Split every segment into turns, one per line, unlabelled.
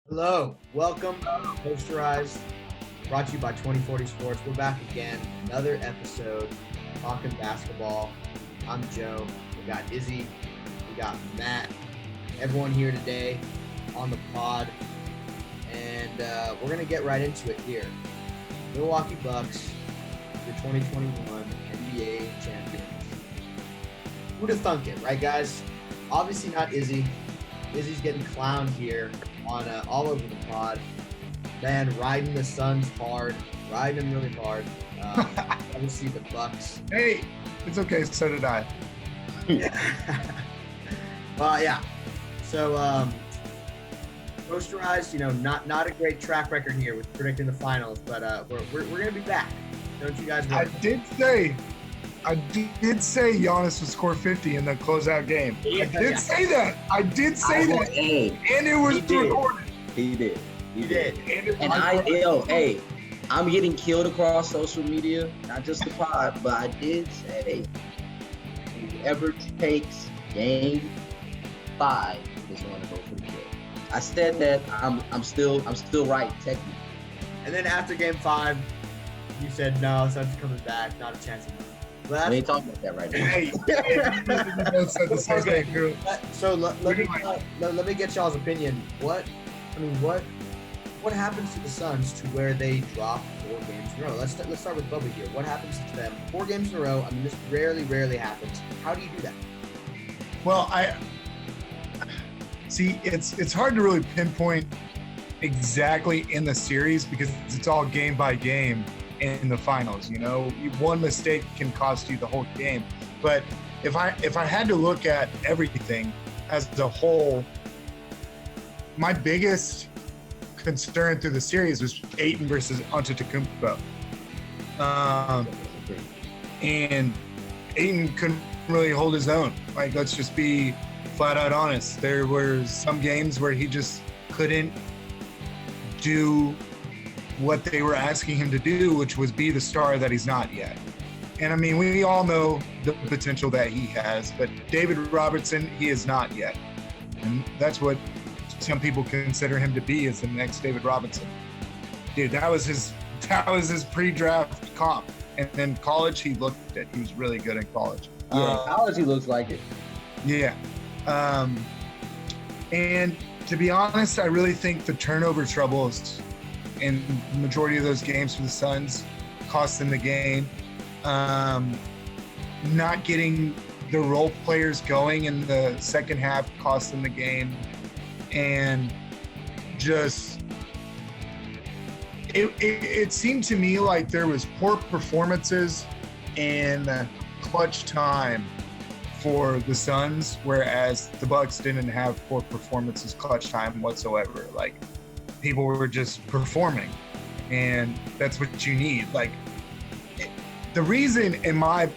Hello, welcome to Posterized, brought to you by 2040 Sports. We're back again, another episode talking basketball. I'm Joe. We got Izzy, we got Matt, everyone here today on the pod, and we're gonna get right into it here. Milwaukee Bucks, the 2021 NBA champions. Who'd have thunk it, right, guys? Obviously not Izzy. Izzy's getting clowned here on all over the pod. Man, riding the Suns hard, riding them really hard. Obviously the Bucks.
Hey, it's okay. So did I.
Yeah. So Posterized, not a great track record here with predicting the finals, but we're gonna be back. Don't you guys?
I did say Giannis would score 50 in the closeout game.
Yeah,
I did say that. I did say that. And it was recorded.
He did.
And
I'm getting killed across social media, not just the pod, but I did say whoever takes game 5 is going to go for the kill. I said that. I'm still right technically.
And then after game 5, you said no, Suns coming back, not a chance. Well,
We ain't talking about that right now.
Hey, we both said the same thing, too.
So let me get y'all's opinion. What happens to the Suns to where they drop 4 games in a row? Let's start with Bubba here. What happens to them? 4 games in a row. I mean, this rarely happens. How do you do that?
Well, I see. It's hard to really pinpoint exactly in the series because it's all game by game in the finals. One mistake can cost you the whole game. But if I had to look at everything as a whole, my biggest concern through the series was Ayton versus Antetokounmpo. And Ayton couldn't really hold his own. Like, let's just be flat out honest. There were some games where he just couldn't do what they were asking him to do, which was be the star that he's not yet. And I mean, we all know the potential that he has, but David Robertson, he is not yet. And that's what some people consider him to be, is the next David Robinson. Dude, that was his pre-draft comp. And then college, he was really good in college.
College, he looks like it.
Yeah. And to be honest, I really think the turnover troubles in the majority of those games for the Suns cost them the game. Not getting the role players going in the second half cost them the game. And just it seemed to me like there was poor performances in clutch time for the Suns, whereas the Bucks didn't have poor performances clutch time whatsoever. Like, people were just performing, and that's what you need. Like, the reason, in my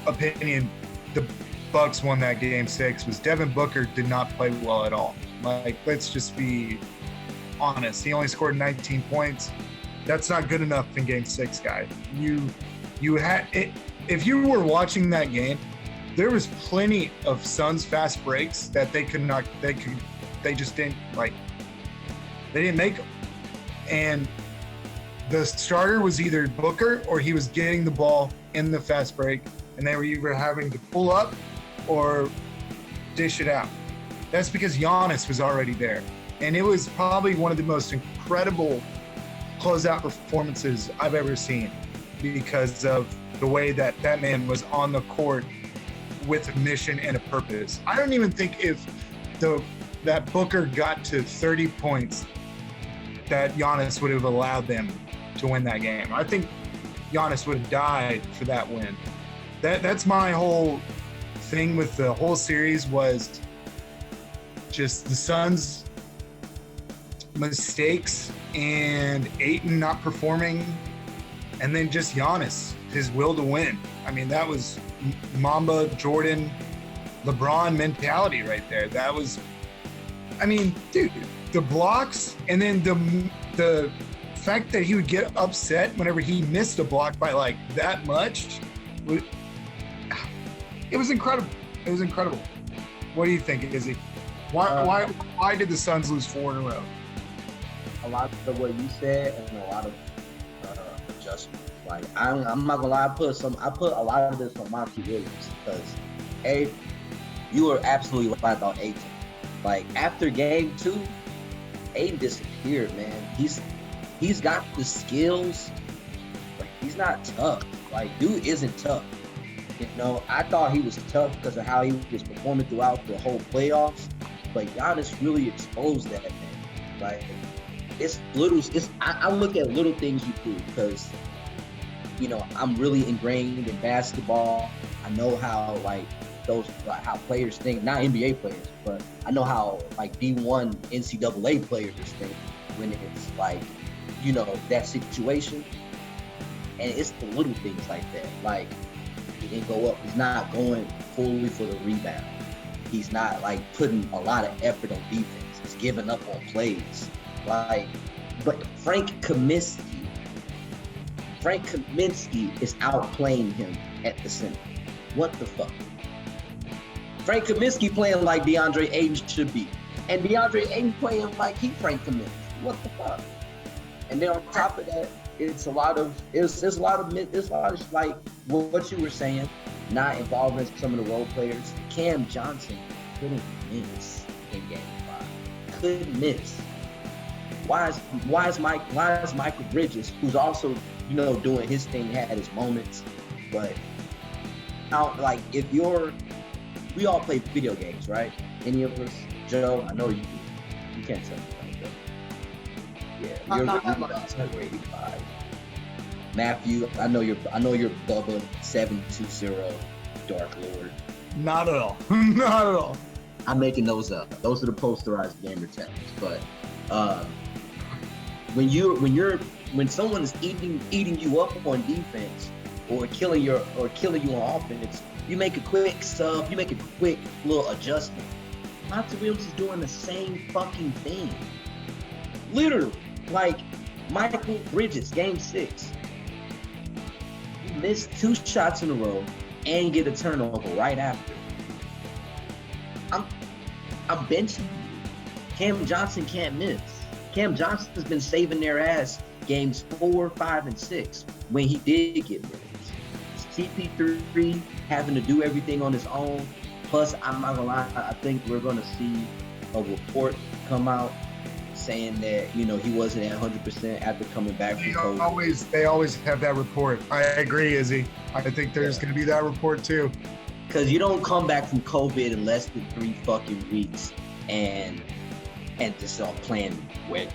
opinion, the Bucks won that game 6 was Devin Booker did not play well at all. Like, let's just be honest. He only scored 19 points. That's not good enough in game 6, guy. You had it. If you were watching that game, there was plenty of Suns fast breaks that they just didn't like. They didn't make them. And the starter was either Booker or he was getting the ball in the fast break, and they were either having to pull up or dish it out. That's because Giannis was already there. And it was probably one of the most incredible closeout performances I've ever seen because of the way that man was on the court with a mission and a purpose. I don't even think if that Booker got to 30 points that Giannis would have allowed them to win that game. I think Giannis would have died for that win. That's my whole thing with the whole series, was just the Suns' mistakes and Ayton not performing, and then just Giannis, his will to win. I mean, that was Mamba, Jordan, LeBron mentality right there. That was, I mean, dude, the blocks, and then the fact that he would get upset whenever he missed a block by like that much, it was incredible. It was incredible. What do you think, Izzy? Why did the Suns lose 4 in a row?
a lot of what you said and a lot of adjustments. Like I'm not gonna lie, I put a lot of this on Monty Williams because you were absolutely right about Ayton. Like after game 2, Ayton disappeared, man. He's got the skills, but he's not tough. Like dude isn't tough. You know, I thought he was tough because of how he was performing throughout the whole playoffs, but Giannis really exposed that, man. Like I look at little things you do because, you know, I'm really ingrained in basketball. I know how how players think, not NBA players, but I know how like D1 NCAA players think when it's like, you know, that situation. And it's the little things like that. Like he didn't go up. He's not going fully for the rebound. He's not like putting a lot of effort on defense. He's giving up on plays. Like, but Frank Kaminsky is outplaying him at the center. What the fuck? Frank Kaminsky playing like DeAndre Ayton should be, and DeAndre Ayton playing like Frank Kaminsky. What the fuck? And then on top of that, it's a lot of like what you were saying, not involving some of the role players. Cam Johnson couldn't miss in game 5. Couldn't miss. Why is Michael Bridges, who's also, you know, doing his thing, had his moments, but like we all play video games, right? Any of us, Joe? I know you do. You can't tell me, Joe. Yeah, you're 85. Matthew, I know you're Bubba 720 Dark Lord.
Not at all. Not at all.
I'm making those up. Those are the posterized gamer tags. But when someone is eating you up on defense or killing you on offense, you make a quick sub, you make a quick little adjustment. Monty Williams is doing the same fucking thing. Literally, like Michael Bridges, game 6. You missed 2 shots in a row and get a turnover right after. I'm benching you. Cam Johnson can't miss. Cam Johnson has been saving their ass games 4, 5, and 6 when he did get minutes. CP3 having to do everything on his own. Plus, I'm not gonna lie, I think we're gonna see a report come out saying that, you know, he wasn't at 100% after coming back from COVID.
They always have that report. I agree, Izzy. I think there's gonna be that report too.
Because you don't come back from COVID in less than 3 fucking weeks and just start playing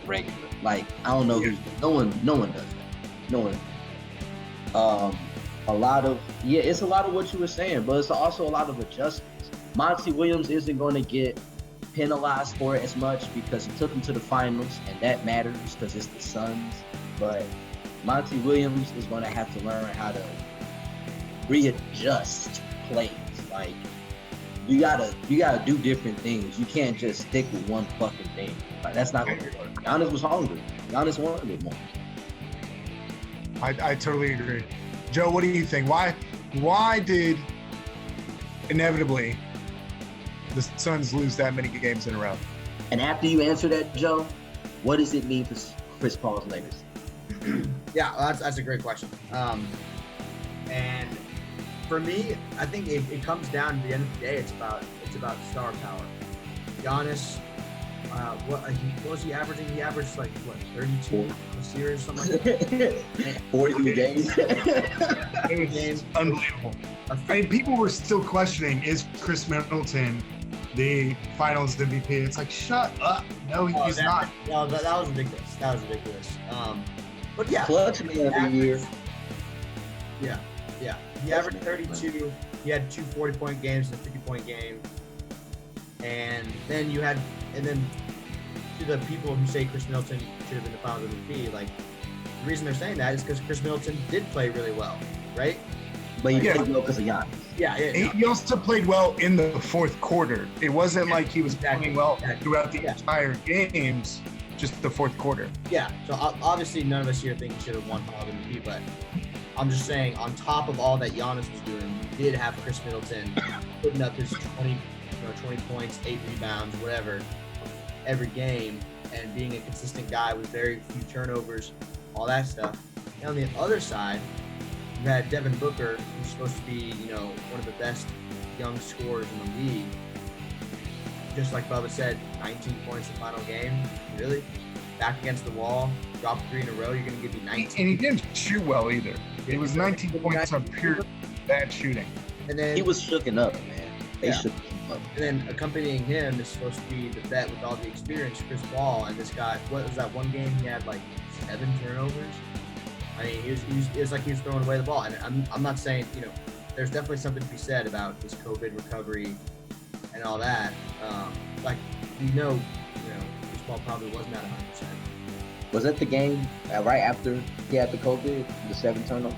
regular. Like, I don't know, no one does that. No one. It's a lot of what you were saying, but it's also a lot of adjustments. Monty Williams isn't going to get penalized for it as much because he took them to the finals, and that matters because it's the Suns. But Monty Williams is going to have to learn how to readjust plays. Like, you gotta do different things. You can't just stick with one fucking thing. Like, that's not going to work. Giannis was hungry. Giannis wanted it more.
I totally agree. Joe, what do you think? Why did inevitably the Suns lose that many games in a row?
And after you answer that, Joe, what does it mean for Chris Paul's legacy?
Yeah, that's a great question. And for me, I think it comes down to the end of the day. It's about star power. Giannis, what was he averaging? He averaged 32 a series, something like that.
40 games.
It was unbelievable. I mean, people were still questioning, is Chris Middleton the Finals MVP? It's like, shut up. No, he's not.
No, that was ridiculous. But yeah,
clutch man of the year.
Yeah. He averaged 32. He had 2 40-point games and a 50-point game. And then to the people who say Chris Middleton should have been the Finals MVP, like, the reason they're saying that is because Chris Middleton did play really well, right?
But he played well because of Giannis.
Yeah.
He also played well in the 4th quarter. It wasn't like he was playing well throughout the entire games, just the 4th quarter.
Yeah, so obviously none of us here think he should have won Finals MVP, but I'm just saying, on top of all that Giannis was doing, you did have Chris Middleton putting up his 20 points, 8 rebounds, whatever. every game and being a consistent guy with very few turnovers, all that stuff. And on the other side, you had Devin Booker, who's supposed to be, one of the best young scorers in the league. Just like Bubba said, 19 points in the final game. Really? Back against the wall, drop 3 in a row, you're going to give me 19.
And he didn't shoot well either. It was 19 points on pure bad shooting.
And then
he was shooken up, man. They shook him up.
And then accompanying him is supposed to be the vet with all the experience, Chris Paul. And this guy, what was that one game he had like 7 turnovers? I mean, it was like he was throwing away the ball. And I'm not saying, there's definitely something to be said about his COVID recovery and all that. Chris Paul probably wasn't at 100%.
Was that the game right after he had the COVID, the 7 turnovers?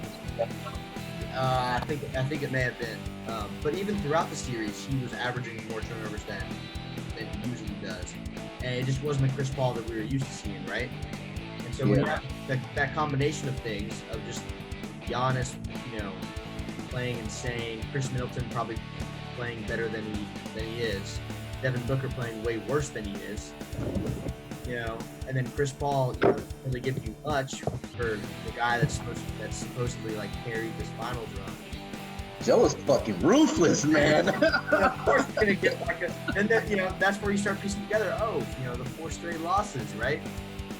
I think it may have been. But even throughout the series, he was averaging more turnovers than he usually does. And it just wasn't the Chris Paul that we were used to seeing, right? And so when you have that combination of things, of just Giannis, playing insane, Chris Middleton probably playing better than he is, Devin Booker playing way worse than he is, and then Chris Paul, doesn't really give you much for the guy that's supposedly like carried this finals run.
Joe is fucking ruthless, man.
Of course, you're gonna get and then that's where you start piecing together. Oh, the 4 straight losses, right?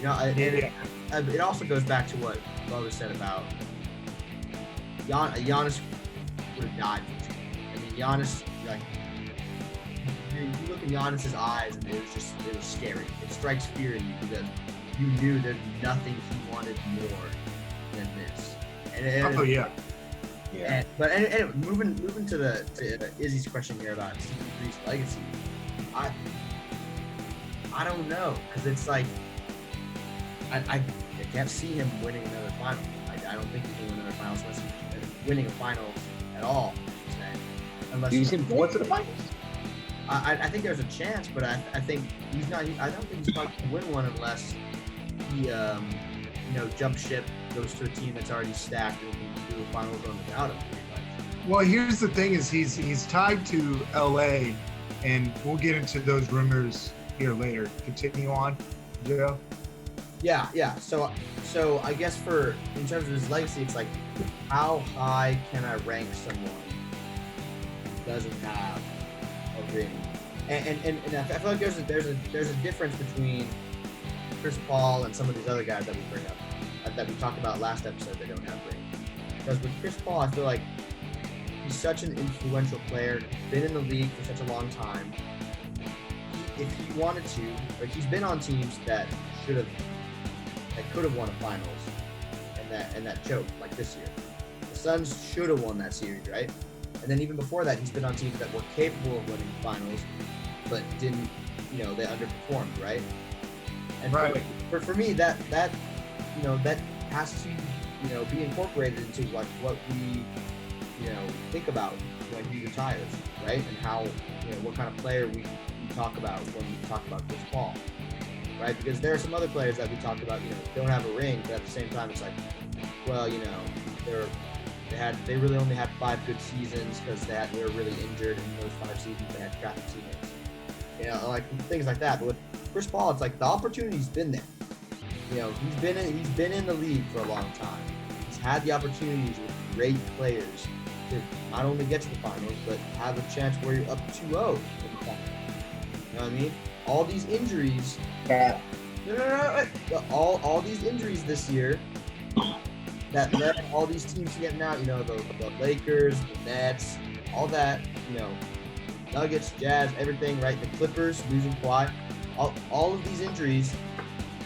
It also goes back to what Bubba said about Giannis would have died for you. I mean, Giannis, you look in Giannis's eyes, and it was scary. It strikes fear in you because you knew there's nothing he wanted more than this.
Yeah.
But anyway, moving to Izzy's question here about CP3's legacy, I don't know, because it's like I can't see him winning another final. I don't think he can win another finals unless he's winning a finals at all.
Do you see him going to the finals?
I think there's a chance, but I think he's not. I don't think he's going to win one unless he, jump ship, goes to a team that's already stacked and can do a finals run without him.
Well, here's the thing: is he's tied to LA, and we'll get into those rumors here later. Continue on, Joe.
Yeah. So I guess in terms of his legacy, it's like, how high can I rank someone who doesn't have a ring? And I feel like there's a difference between Chris Paul and some of these other guys that we bring up, that we talked about last episode that don't have rings. Because with Chris Paul, I feel like he's such an influential player, been in the league for such a long time. If he wanted to, he's been on teams that could have won a finals, and that choked, like this year. The Suns should have won that series, right? And then even before that, he's been on teams that were capable of winning finals, but didn't, they underperformed, right? And
right.
For me, that has to, be incorporated into what we, think about when he retires, right? And how, what kind of player we talk about when we talk about Chris Paul, right? Because there are some other players that we talked about, don't have a ring, but at the same time, it's like, well, they really only had 5 good seasons because they were really injured, and in those 5 seasons they had crappy teammates, like things like that. But with Chris Paul, it's like the opportunity's been there. He's been in the league for a long time. He's had the opportunities with great players to not only get to the finals, but have a chance where you're up 2-0 in the finals. You know what I mean? All these injuries.
Yeah.
No. All these injuries this year that led all these teams to getting out. The Lakers, the Nets, all that. Nuggets, Jazz, everything. Right? The Clippers losing Kawhi. All of these injuries,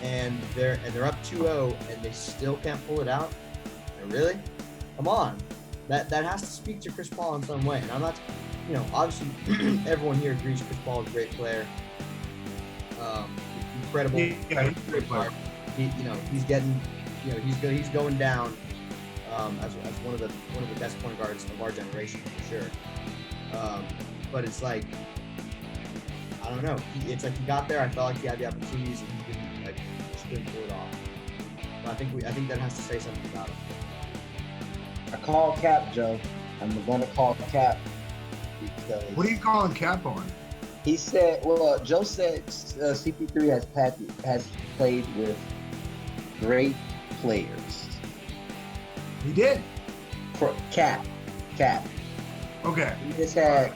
and they're up 2-0, and they still can't pull it out. Really? Come on. That has to speak to Chris Paul in some way. And I'm not. Obviously, everyone here agrees Chris Paul is a great player. Incredible.
Yeah, he's a great player.
He's getting, he's going down as one of the best point guards of our generation for sure. But it's like, I don't know. It's like he got there. I felt like he had the opportunities, and he didn't just couldn't pull it off. But I think that has to say something about him.
I call Cap, Joe. I'm going to call Cap because.
What are you calling Cap on?
He said, well, Joe said CP3 has played with great players.
He did.
Cap.
Okay.
He has had,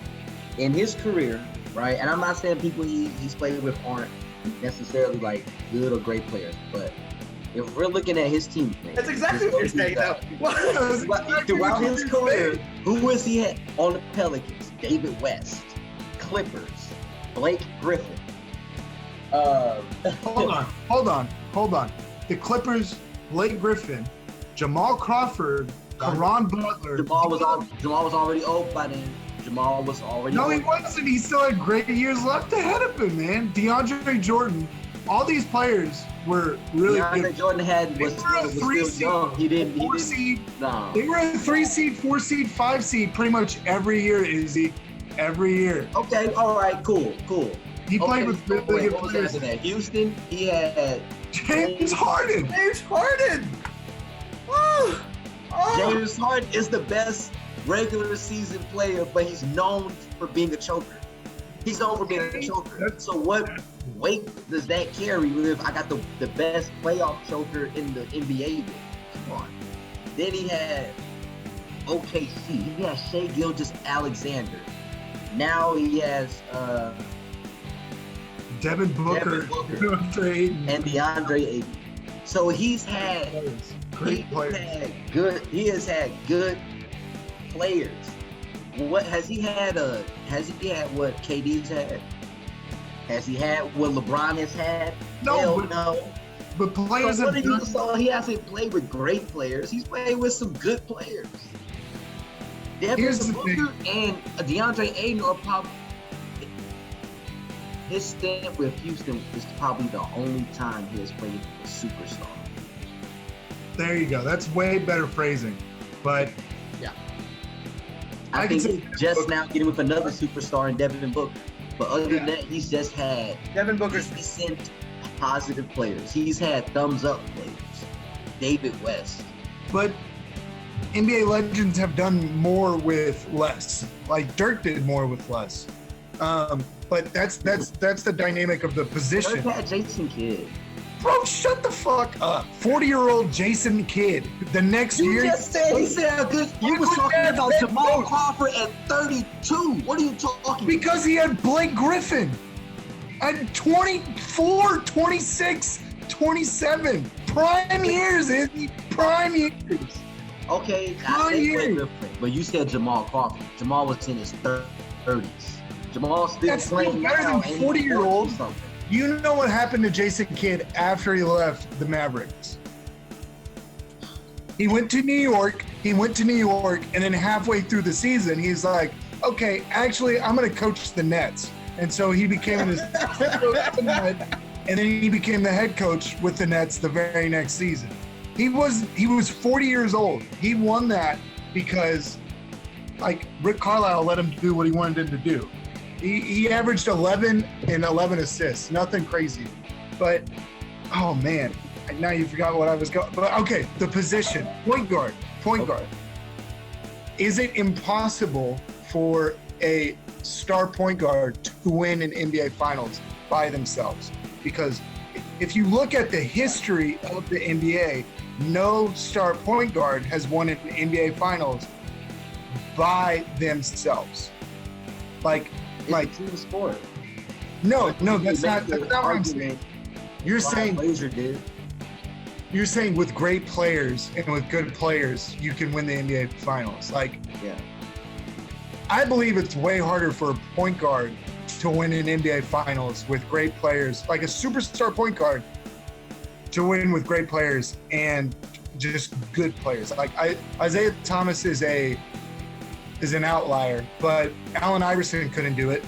in his career, right, and I'm not saying people he's played with aren't necessarily like good or great players, but if we're looking at his team,
That's exactly what you're saying, though.
Throughout his career, who was he at on the Pelicans? David West, Clippers, Blake Griffin.
Hold on. The Clippers, Blake Griffin, Jamal Crawford, Caron Butler.
Jamal was already old by then. Jamal was already
No,
old.
he wasn't. He still had great years left ahead of him, man. DeAndre Jordan. All these players were really
DeAndre
good.
Jordan was still young. He didn't. No.
They were a 3 seed, 4 seed, 5 seed pretty much every year, Izzy. Every year.
Okay, all right, cool.
He played with really good
what was
players.
after that? Houston, he had
James Harden.
Oh.
James Harden is the best regular season player, but he's known for being a choker. He's known for being a choker. So what weight does that carry if I got the best playoff choker in the NBA? Come on. Then he had OKC. He had Shai Gilgeous-Alexander. Now he has
Devin Booker.
and DeAndre Ayton. So he's had
Great players.
He has had good players. What has he had? Has he had what KD's had? Has he had what LeBron has had?
No,
no.
But players
So
have done.
so he hasn't played with great players. He's played with some good players.
Here's
Devin
the thing.
Booker and DeAndre Ayton are probably his stint with Houston is probably the only time he has played with a superstar.
There you go. That's way better phrasing. But
I
I
think
can
he's
say
just
Booker.
now getting with another superstar in Devin Booker. But other than that, he's just had
Devin Booker's
decent, positive players. He's had thumbs up players. David West.
But NBA legends have done more with less. Like Dirk did more with less. But that's the dynamic of the position.
Dirk had Jason Kidd.
Bro, shut the fuck up. 40-year-old Jason Kidd. The next
You
year.
just said he said good. You was talking about Jamal Crawford at 32. What are you talking about?
Because he had Blake Griffin at 24, 26, 27. Prime years, Izzy. Prime years.
Okay, I say Blake Griffin, but you said Jamal Crawford. Jamal was in his 30s. Jamal's still
That's still
playing
better
now,
than
and he's
40-year-old.
40-something.
You know what happened to Jason Kidd after he left the Mavericks? He went to New York, and then halfway through the season, he's like, okay, actually, I'm going to coach the Nets. And so he became and then he became the head coach with the Nets the very next season. He was 40 years old. He won that because, like, Rick Carlisle let him do what he wanted him to do. He averaged 11 and 11 assists, nothing crazy. But, oh man, now you forgot what I was going. But okay, the position, point guard. Is it impossible for a star point guard to win an NBA Finals by themselves? Because if you look at the history of the NBA, no star point guard has won an NBA Finals by themselves.
It's a team sport.
No, that's not what I'm saying. You're saying
Blazer did.
You're saying with great players and with good players, you can win the NBA Finals.
Yeah.
I believe it's way harder for a point guard to win an NBA Finals with great players, like a superstar point guard, to win with great players and just good players. Isaiah Thomas is an outlier, but Allen Iverson couldn't do it.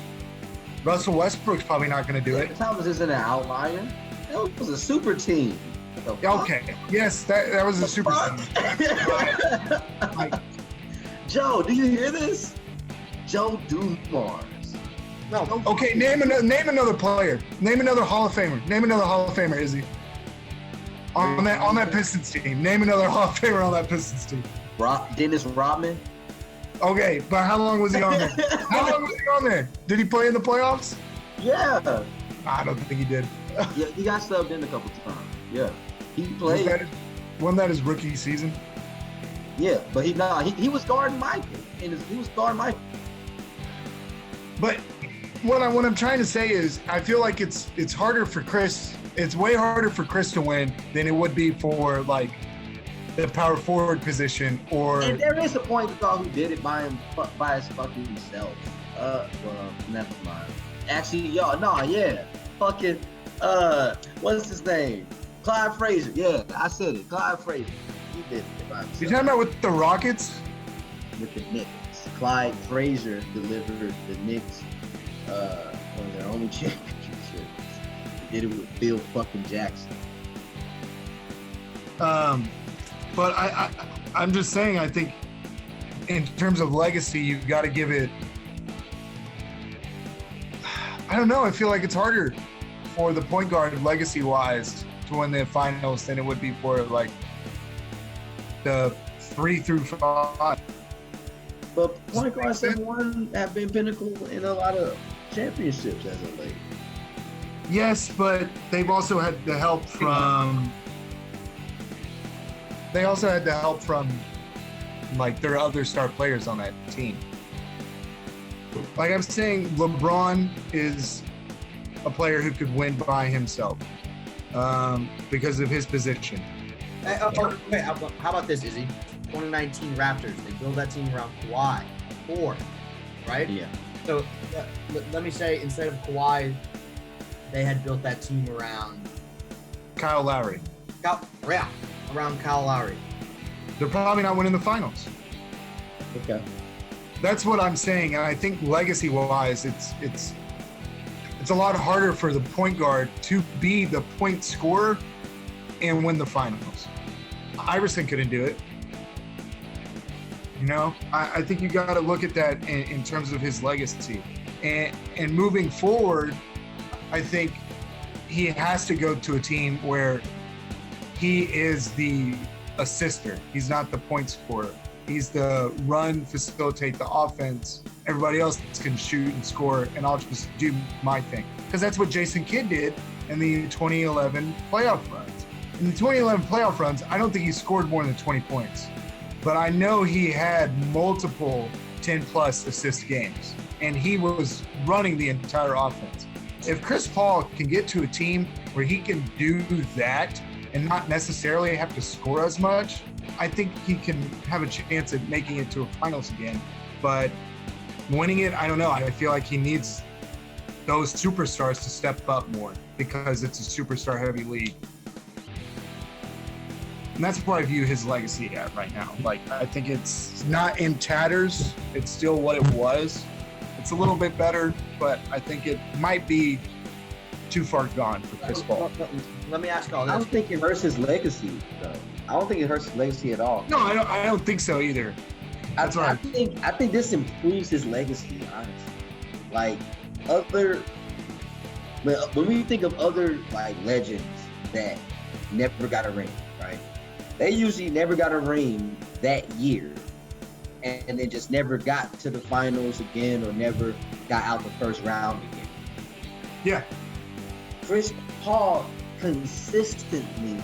Russell Westbrook's probably not going to do it.
Thomas isn't an outlier. That was a super team.
Okay, yes, that was a super team.
Joe, do you hear this? Joe Dumars.
no.
Okay, name another player. Name another Hall of Famer. Name another Hall of Famer, Izzy. On that Pistons team. Name another Hall of Famer on that Pistons team.
Dennis Rodman.
Okay, but how long was he on there? How long was he on there? Did he play in the playoffs?
Yeah.
I don't think he did.
Yeah, he got subbed in a couple times. Yeah. He played.
Wasn't that his rookie season?
Yeah, but he was guarding Michael. He was guarding Michael.
But what I'm trying to say is I feel like it's harder for Chris. It's way harder for Chris to win than it would be for like the power forward position or.
And there is a point guard who did it by his fucking self. Well, never mind. Actually, fucking what's his name? Clyde Frazier. Yeah, I said it. Clyde Frazier. He did it by himself.
You talking about with the Rockets?
With the Knicks. Clyde Frazier delivered the Knicks one of their only championships. He did it with Bill fucking Jackson.
But I'm just saying, I think in terms of legacy, you've got to give it. I don't know. I feel like it's harder for the point guard legacy-wise to win the finals than it would be for like the 3 through 5.
But point guards have been pinnacle in a lot of championships as of late.
Yes, but they've also had the help from. They also had the help from like their other star players on that team. Like I'm saying, LeBron is a player who could win by himself because of his position.
How about this, Izzy? 2019 Raptors, they build that team around Kawhi, 4, right?
Yeah.
So let me say, instead of Kawhi, they had built that team around
Kyle Lowry.
Around Kyle Lowry.
They're probably not winning the finals.
Okay.
That's what I'm saying, and I think legacy-wise, it's a lot harder for the point guard to be the point scorer and win the finals. Iverson couldn't do it. You know, I think you got to look at that in terms of his legacy. And moving forward, I think he has to go to a team where he is the assister. He's not the point scorer. He's the run, facilitate the offense. Everybody else can shoot and score, and I'll just do my thing. Because that's what Jason Kidd did in the 2011 playoff runs. In the 2011 playoff runs, I don't think he scored more than 20 points. But I know he had multiple 10-plus assist games, and he was running the entire offense. If Chris Paul can get to a team where he can do that and not necessarily have to score as much, I think he can have a chance at making it to a finals again. But winning it, I don't know. I feel like he needs those superstars to step up more because it's a superstar-heavy league. And that's where I view his legacy at right now. Like, I think it's not in tatters. It's still what it was. It's a little bit better, but I think it might be too far gone for Chris Paul.
Let me ask all this.
I don't think it hurts his legacy, though. I don't think it hurts his legacy at all.
No, I don't think so either. That's right.
I think this improves his legacy, honestly. Like when we think of other like legends that never got a ring, right? They usually never got a ring that year, and then just never got to the finals again, or never got out the first round again.
Yeah.
Chris Paul consistently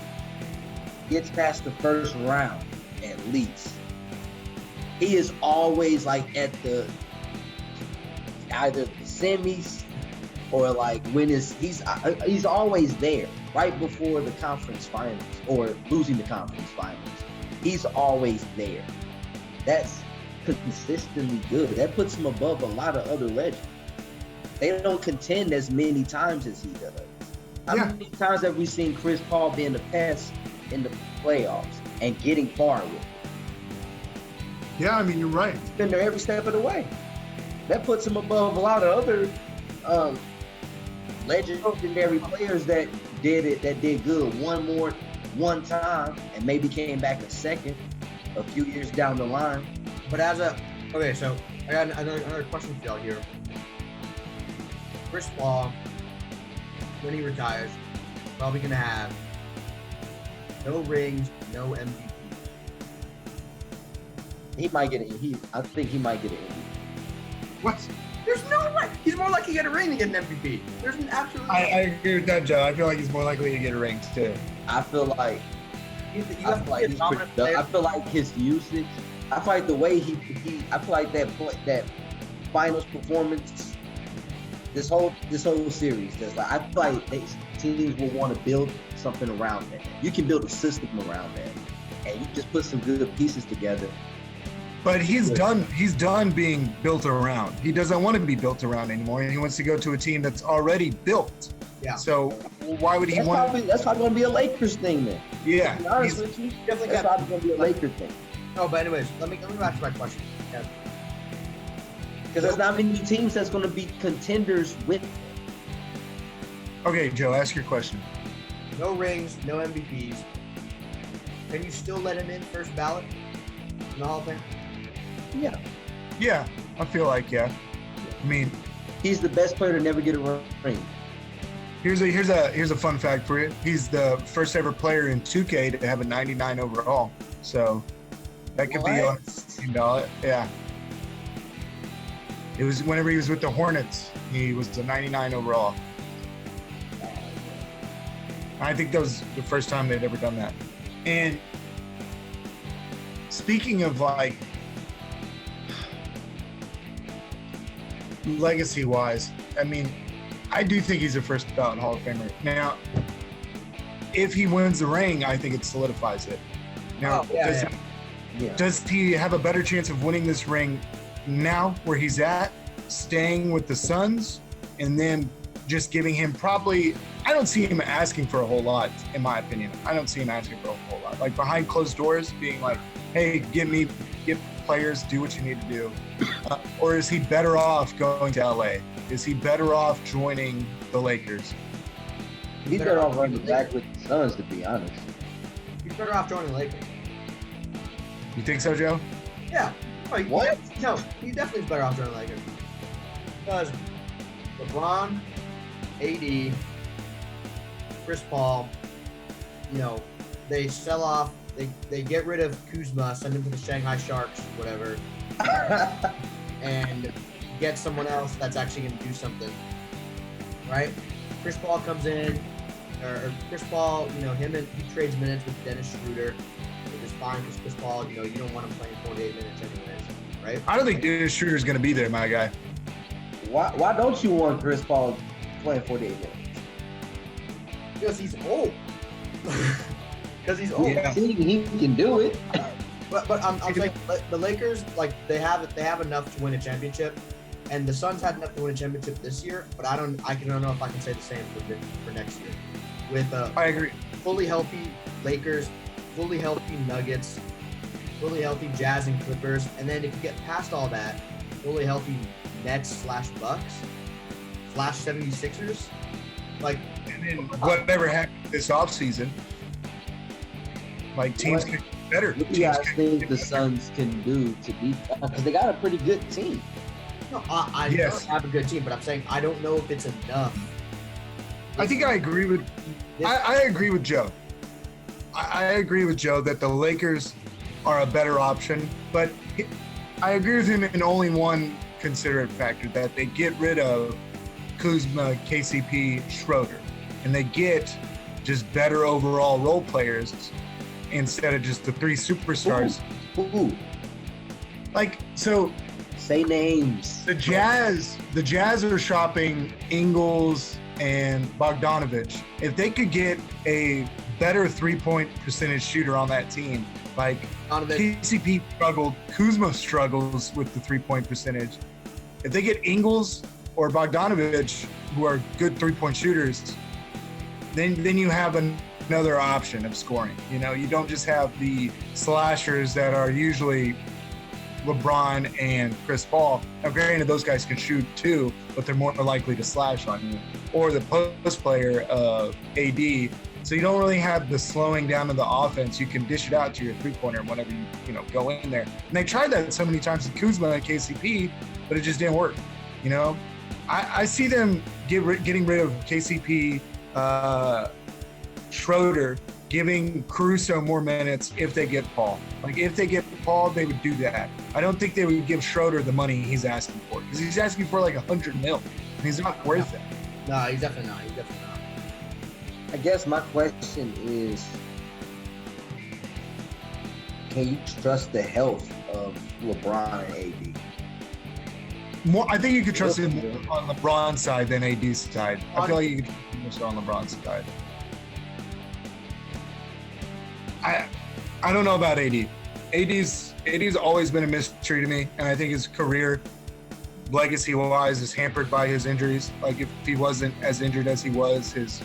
gets past the first round at least. He is always like at the either the semis or like when he's always there right before the conference finals or losing the conference finals. He's always there. That's consistently good. That puts him above a lot of other legends. They don't contend as many times as he does. How many times have we seen Chris Paul being the pest in the playoffs and getting far with it?
Yeah, I mean, you're right.
He's been there every step of the way. That puts him above a lot of other legendary players that did good one time and maybe came back a second a few years down the line.
But okay, so I got another question for y'all here. Chris Paul, when he retires, probably gonna have no rings, no MVP.
I think he might get an MVP.
What?
There's no way. He's more likely to get a ring than get an MVP. There's an absolute.
I agree with that, Joe. I feel like he's more likely to get a ring too.
I feel like I feel like his usage. I feel like the way he I feel like that finals performance. This whole series, that's like I feel like teams will want to build something around that. You can build a system around that, and you just put some good pieces together.
But he's done being built around. He doesn't want to be built around anymore, and he wants to go to a team that's already built.
Yeah.
So why would he want?
That's probably going to be a Lakers thing then.
Yeah.
To be honest with you,
definitely
that's probably going to be a Lakers thing.
No, but anyways, let me back to my question.
Because there's not many teams that's going to be contenders with.
Okay, Joe, ask your question.
No rings, no MVPs. Can you still let him in first ballot in the Hall of Fame?
Yeah.
Yeah, I feel like I mean,
he's the best player to never get a ring.
Here's a fun fact for you. He's the first ever player in 2K to have a 99 overall. So that could be on the team ballot. Yeah. It was whenever he was with the Hornets. He was the 99 overall. I think that was the first time they'd ever done that. And speaking of like legacy-wise, I mean, I do think he's a first ballot Hall of Famer. Now, if he wins the ring, I think it solidifies it. Now, does he have a better chance of winning this ring now where he's at, staying with the Suns, and then just giving him probably, I don't see him asking for a whole lot, in my opinion. I don't see him asking for a whole lot. Like behind closed doors, being like, hey, give players, do what you need to do. Or is he better off going to LA? Is he better off joining the Lakers?
He's better off running back with the Suns, to be honest.
He's better off joining the Lakers.
You think so, Joe?
Yeah. Oh,
what?
No, he definitely is better off joining the Lakers. Because LeBron, AD, Chris Paul, they sell off, they get rid of Kuzma, send him to the Shanghai Sharks, whatever, and get someone else that's actually going to do something, right? Chris Paul comes in, or Chris Paul, he trades minutes with Dennis Schroeder, which is fine because Chris Paul, you don't want him playing 48 minutes anyways, right?
I don't think Dennis Schroeder's going to be there, my guy.
Why don't you want Chris Paul playing 48 minutes?
Because he's old. Because he's old.
Yeah. He can do it.
But I'm saying the Lakers, like they have enough to win a championship, and the Suns had enough to win a championship this year. But I don't know if I can say the same for next year. With
I agree.
Fully healthy Lakers, fully healthy Nuggets, fully healthy Jazz and Clippers, and then if you get past all that, fully healthy Nets / Bucks / 76ers, like.
And then whatever happened this offseason, like teams can get better.
What do you guys think the Suns can do to beat that? Because they got a pretty good team.
No, I know they have a good team, but I'm saying I don't know if it's enough.
I think I agree with. I agree with Joe. I agree with Joe that the Lakers are a better option, but I agree with him in only one considerate factor, that they get rid of Kuzma, KCP, Schroeder, and they get just better overall role players instead of just the three superstars.
Ooh.
Like, so
say names.
The Jazz are shopping Ingles and Bogdanovich. If they could get a better 3-point percentage shooter on that team, like KCP struggled, Kuzma struggles with the 3-point percentage. If they get Ingles or Bogdanovich, who are good 3-point shooters, then you have another option of scoring. You don't just have the slashers that are usually LeBron and Chris Paul. Now, granted, those guys can shoot too, but they're more likely to slash on you. Or the post player of AD. So you don't really have the slowing down of the offense. You can dish it out to your three-pointer whenever you go in there. And they tried that so many times with Kuzma and KCP, but it just didn't work. I see them getting rid of KCP, Schroeder, giving Caruso more minutes if they get Paul. Like, if they get Paul, they would do that. I don't think they would give Schroeder the money he's asking for, because he's asking for like $100 million, and he's not worth it.
No, he's definitely not. He's definitely not.
I guess my question is, can you trust the health of LeBron and AD?
I think you could trust him more on LeBron's side than AD's side. I feel like you could trust him more on LeBron's side. I don't know about AD. AD's always been a mystery to me, and I think his career, legacy-wise, is hampered by his injuries. Like, if he wasn't as injured as he was, his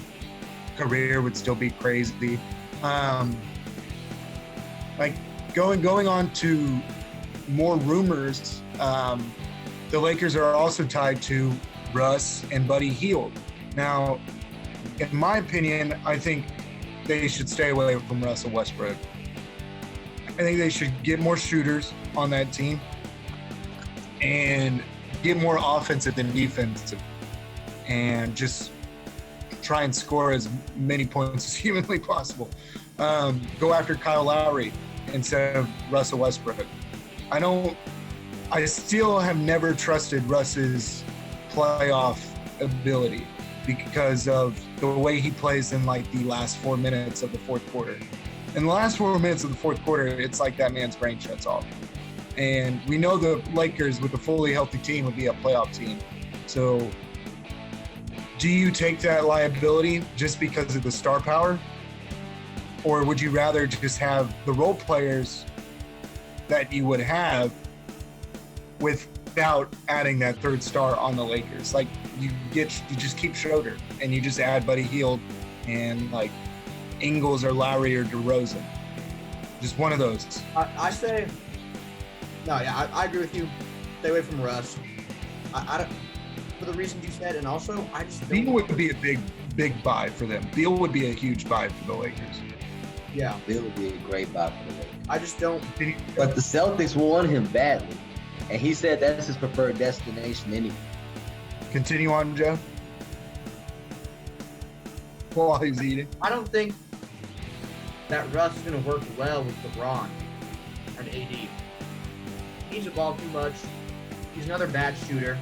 career would still be crazy. Like, going on to more rumors, the Lakers are also tied to Russ and Buddy Hield. Now, in my opinion, I think they should stay away from Russell Westbrook. I think they should get more shooters on that team and get more offensive than defensive, and just try and score as many points as humanly possible. Go after Kyle Lowry instead of Russell Westbrook. I still have never trusted Russ's playoff ability because of the way he plays in like the last 4 minutes of the fourth quarter. In the last 4 minutes of the fourth quarter, it's like that man's brain shuts off. And we know the Lakers with a fully healthy team would be a playoff team. So do you take that liability just because of the star power? Or would you rather just have the role players that you would have without adding that third star on the Lakers? Like, you just keep Schroeder and you just add Buddy Hield and like Ingles or Lowry or DeRozan. Just one of those.
I say, no, yeah, I agree with you. Stay away from Russ. I don't, for the reasons you said, and also I just don't.
Beal would be a big buy for them. Beal would be a huge buy for the Lakers.
Yeah,
Beal would be a great buy for the Lakers.
I just don't.
But the Celtics want him badly, and he said that's his preferred destination anyway.
Continue on, Joe. While he's eating.
I don't think that Russ is going to work well with LeBron and AD. He's involved too much. He's another bad shooter,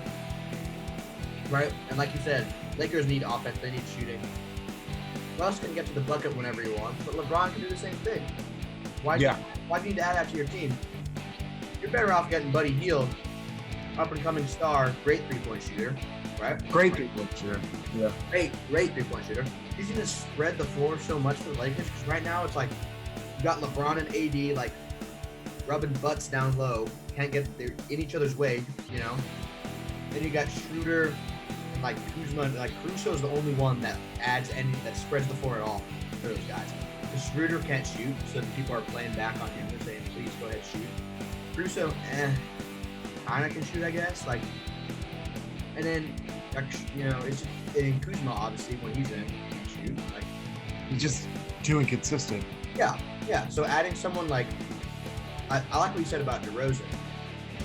right? And like you said, Lakers need offense. They need shooting. Russ can get to the bucket whenever he wants, but LeBron can do the same thing. Why do you need to add that to your team? You're better off getting Buddy Hield, up-and-coming star, great three-point shooter, right?
Great three-point shooter. Yeah.
Great three-point shooter. He's going to spread the floor so much for the Lakers, because right now it's like you got LeBron and AD like rubbing butts down low, can't get they're in each other's way, you know. Then you got Schroeder and like Kuzma, like Caruso's the only one that that spreads the floor at all for those guys. Because Schroeder can't shoot, so the people are playing back on him. They're saying, please go ahead shoot. Caruso, kind of can shoot, I guess. Like, and then, you know, it's and Kuzma obviously when he's in can shoot. Like,
he's just too inconsistent.
Yeah. So adding someone like, I like what you said about DeRozan.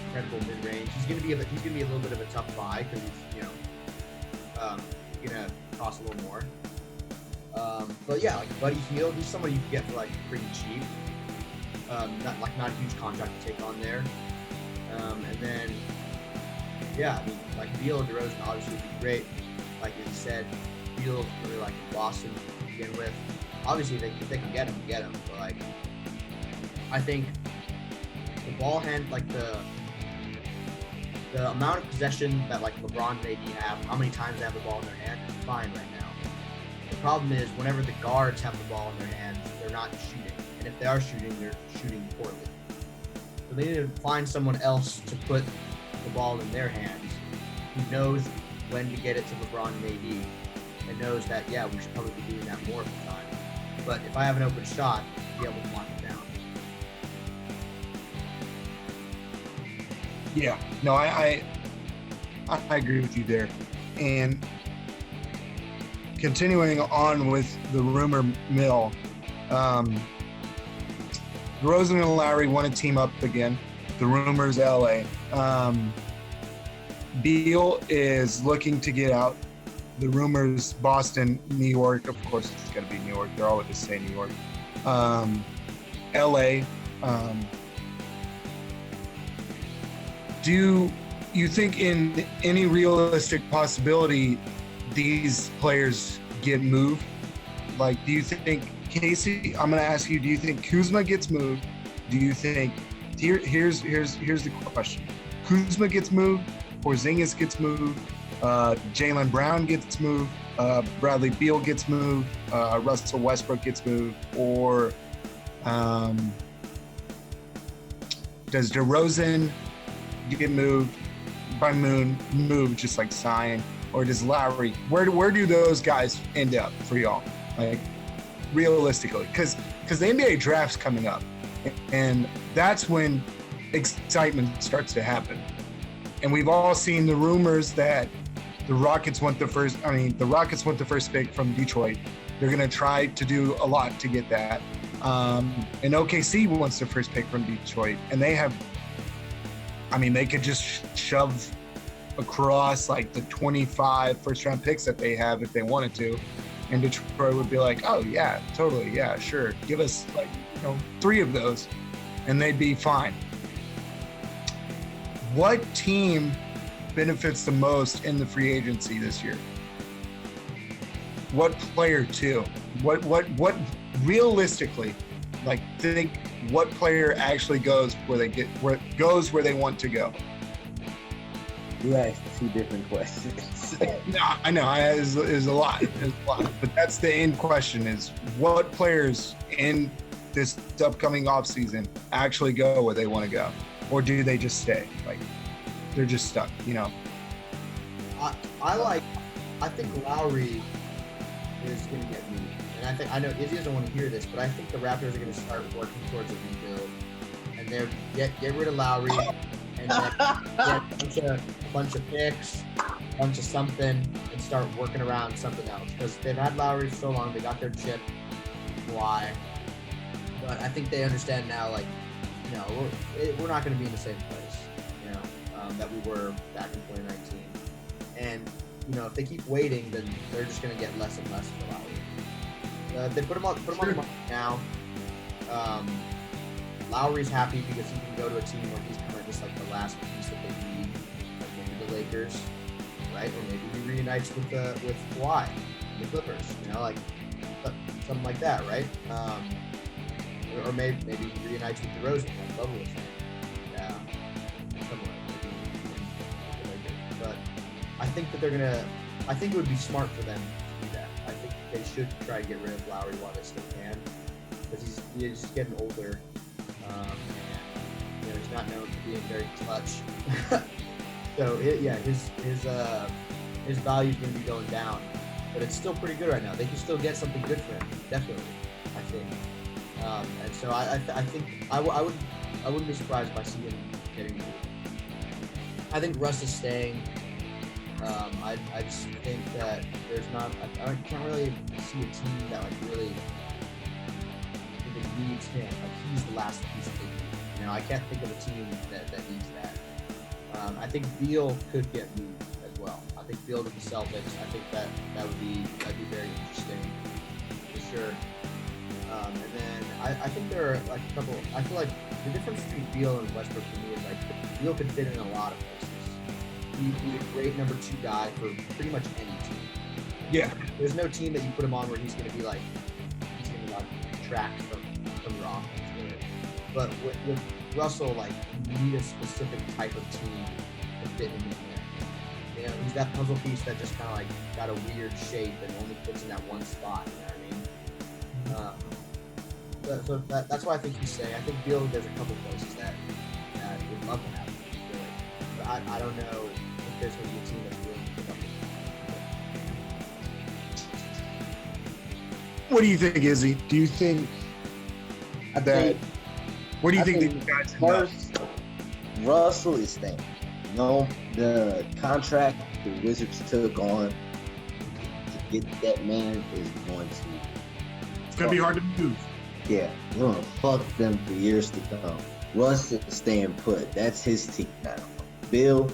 Incredible mid-range. He's gonna be a little bit of a tough buy because he's, you know, gonna cost a little more. But yeah, like Buddy Hield, he's somebody you can get for like pretty cheap. Not a huge contract to take on there. And then, yeah, I mean, like Beal and DeRozan obviously would be great. Like you said, Beal's really like in Boston to begin with. Obviously, if they can get him. But like, I think the ball hand, like the amount of possession that like LeBron and AD have, how many times they have the ball in their hand is fine right now. The problem is whenever the guards have the ball in their hands, they're not shooting. And if they are shooting, they're shooting poorly. So they need to find someone else to put the ball in their hands who knows when to get it to LeBron and AD and knows that, yeah, we should probably be doing that more of the time. But if I have an open shot, I'll be able to lock it down.
Yeah, no, I agree with you there. And continuing on with the rumor mill, DeRozan and Lowry want to team up again. The rumor's LA. Beal is looking to get out. The rumors Boston, New York. Of course, it's going to be New York. They're always say New York. LA. Do you think in any realistic possibility these players get moved? Like, do you think Casey? I'm going to ask you. Do you think Kuzma gets moved? Do you think here's the question: Kuzma gets moved, Porzingis gets moved, Jaylen Brown gets moved, Bradley Beal gets moved, Russell Westbrook gets moved, or does DeRozan get moved by move just like Zion, or does Lowry? Where do those guys end up for y'all? Like realistically, because the NBA draft's coming up, and that's when excitement starts to happen. And we've all seen the rumors that the Rockets want the first pick from Detroit. They're going to try to do a lot to get that. And OKC wants the first pick from Detroit, and they could just shove across like the 25 first-round picks that they have if they wanted to. And Detroit would be like, oh, yeah, totally, yeah, sure. Give us, 3 of those, and they'd be fine. What team benefits the most in the free agency this year? What player, too? What realistically, think what player actually goes where they want to go?
You asked 2 different questions.
No, I know. It's a lot. But that's the end question: is what players in this upcoming offseason actually go where they want to go, or do they just stay? Like they're just stuck,
I think Lowry is going to get moved, and I know Izzy doesn't want to hear this, but I think the Raptors are going to start working towards a rebuild, and they're get rid of Lowry and get a bunch of picks, a bunch of something, and start working around something else, because they've had Lowry for so long. They got their chip. Why? But I think they understand now, we're not going to be in the same place, that we were back in 2019. And, if they keep waiting, then they're just going to get less and less for Lowry. They put him on the market now. Lowry's happy because he can go to a team where he's kind of just like the last piece that they need, like maybe the Lakers, right? Or maybe he reunites with Kawhi, the Clippers, something like that, right? Or maybe he reunites with DeRozan, like Bubba was saying. Yeah, something like maybe the Lakers. But I think that I think it would be smart for them to do that. I think they should try to get rid of Lowry while they still can, because he's just getting older, and he's not known for being very clutch. So his value is going to be going down, but it's still pretty good right now. They can still get something good for him, definitely. I think, and so I think I wouldn't be surprised by seeing him getting moved. I think Russ is staying. I just think that there's not. I can't really see a team that really needs him. He's the last piece that they need. I can't think of a team that needs that. I think Beal could get moved as well. I think Beal to the Celtics. I think that'd be very interesting for sure. And then I think there are a couple. I feel like the difference between Beal and Westbrook for me is Beal could fit in a lot of places. He's a great number 2 guy for pretty much any team.
Yeah.
There's no team that you put him on where he's going to be detract from your offense. Really. But with Russell, you need a specific type of team to fit him in there. He's that puzzle piece that just kind of got a weird shape and only fits in that one spot. You know what I mean? So that's why I think he's saying. I think Beal, there's a couple places that would love to have him. Really. But I don't know if there's going to be a team that's willing to pick up him.
What do you think, Izzy? Do you think where do you think these guys end up?
Russell is staying. The contract the Wizards took on to get that man is going to.
It's going to be hard to move.
Yeah, we're going to fuck them for years to come. Russ is staying put. That's his team now. Bill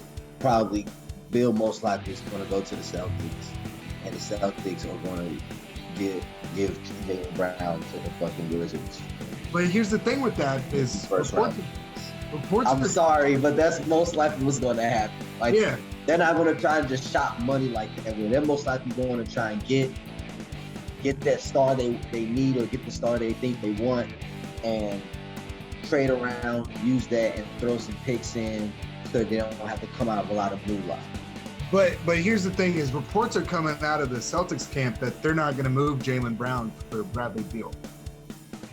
most likely is going to go to the Celtics, and the Celtics are going to give Jaylen Brown to the fucking Wizards.
But here's the thing with that is reports
I'm sorry, but that's most likely what's going to happen. Like,
yeah.
They're not going to try and just shop money like that. They're most likely going to try and get that star they need or get the star they think they want and trade around, use that, and throw some picks in so they don't have to come out of a lot of blue line.
But here's the thing is reports are coming out of the Celtics camp that they're not going to move Jaylen Brown for Bradley Beal.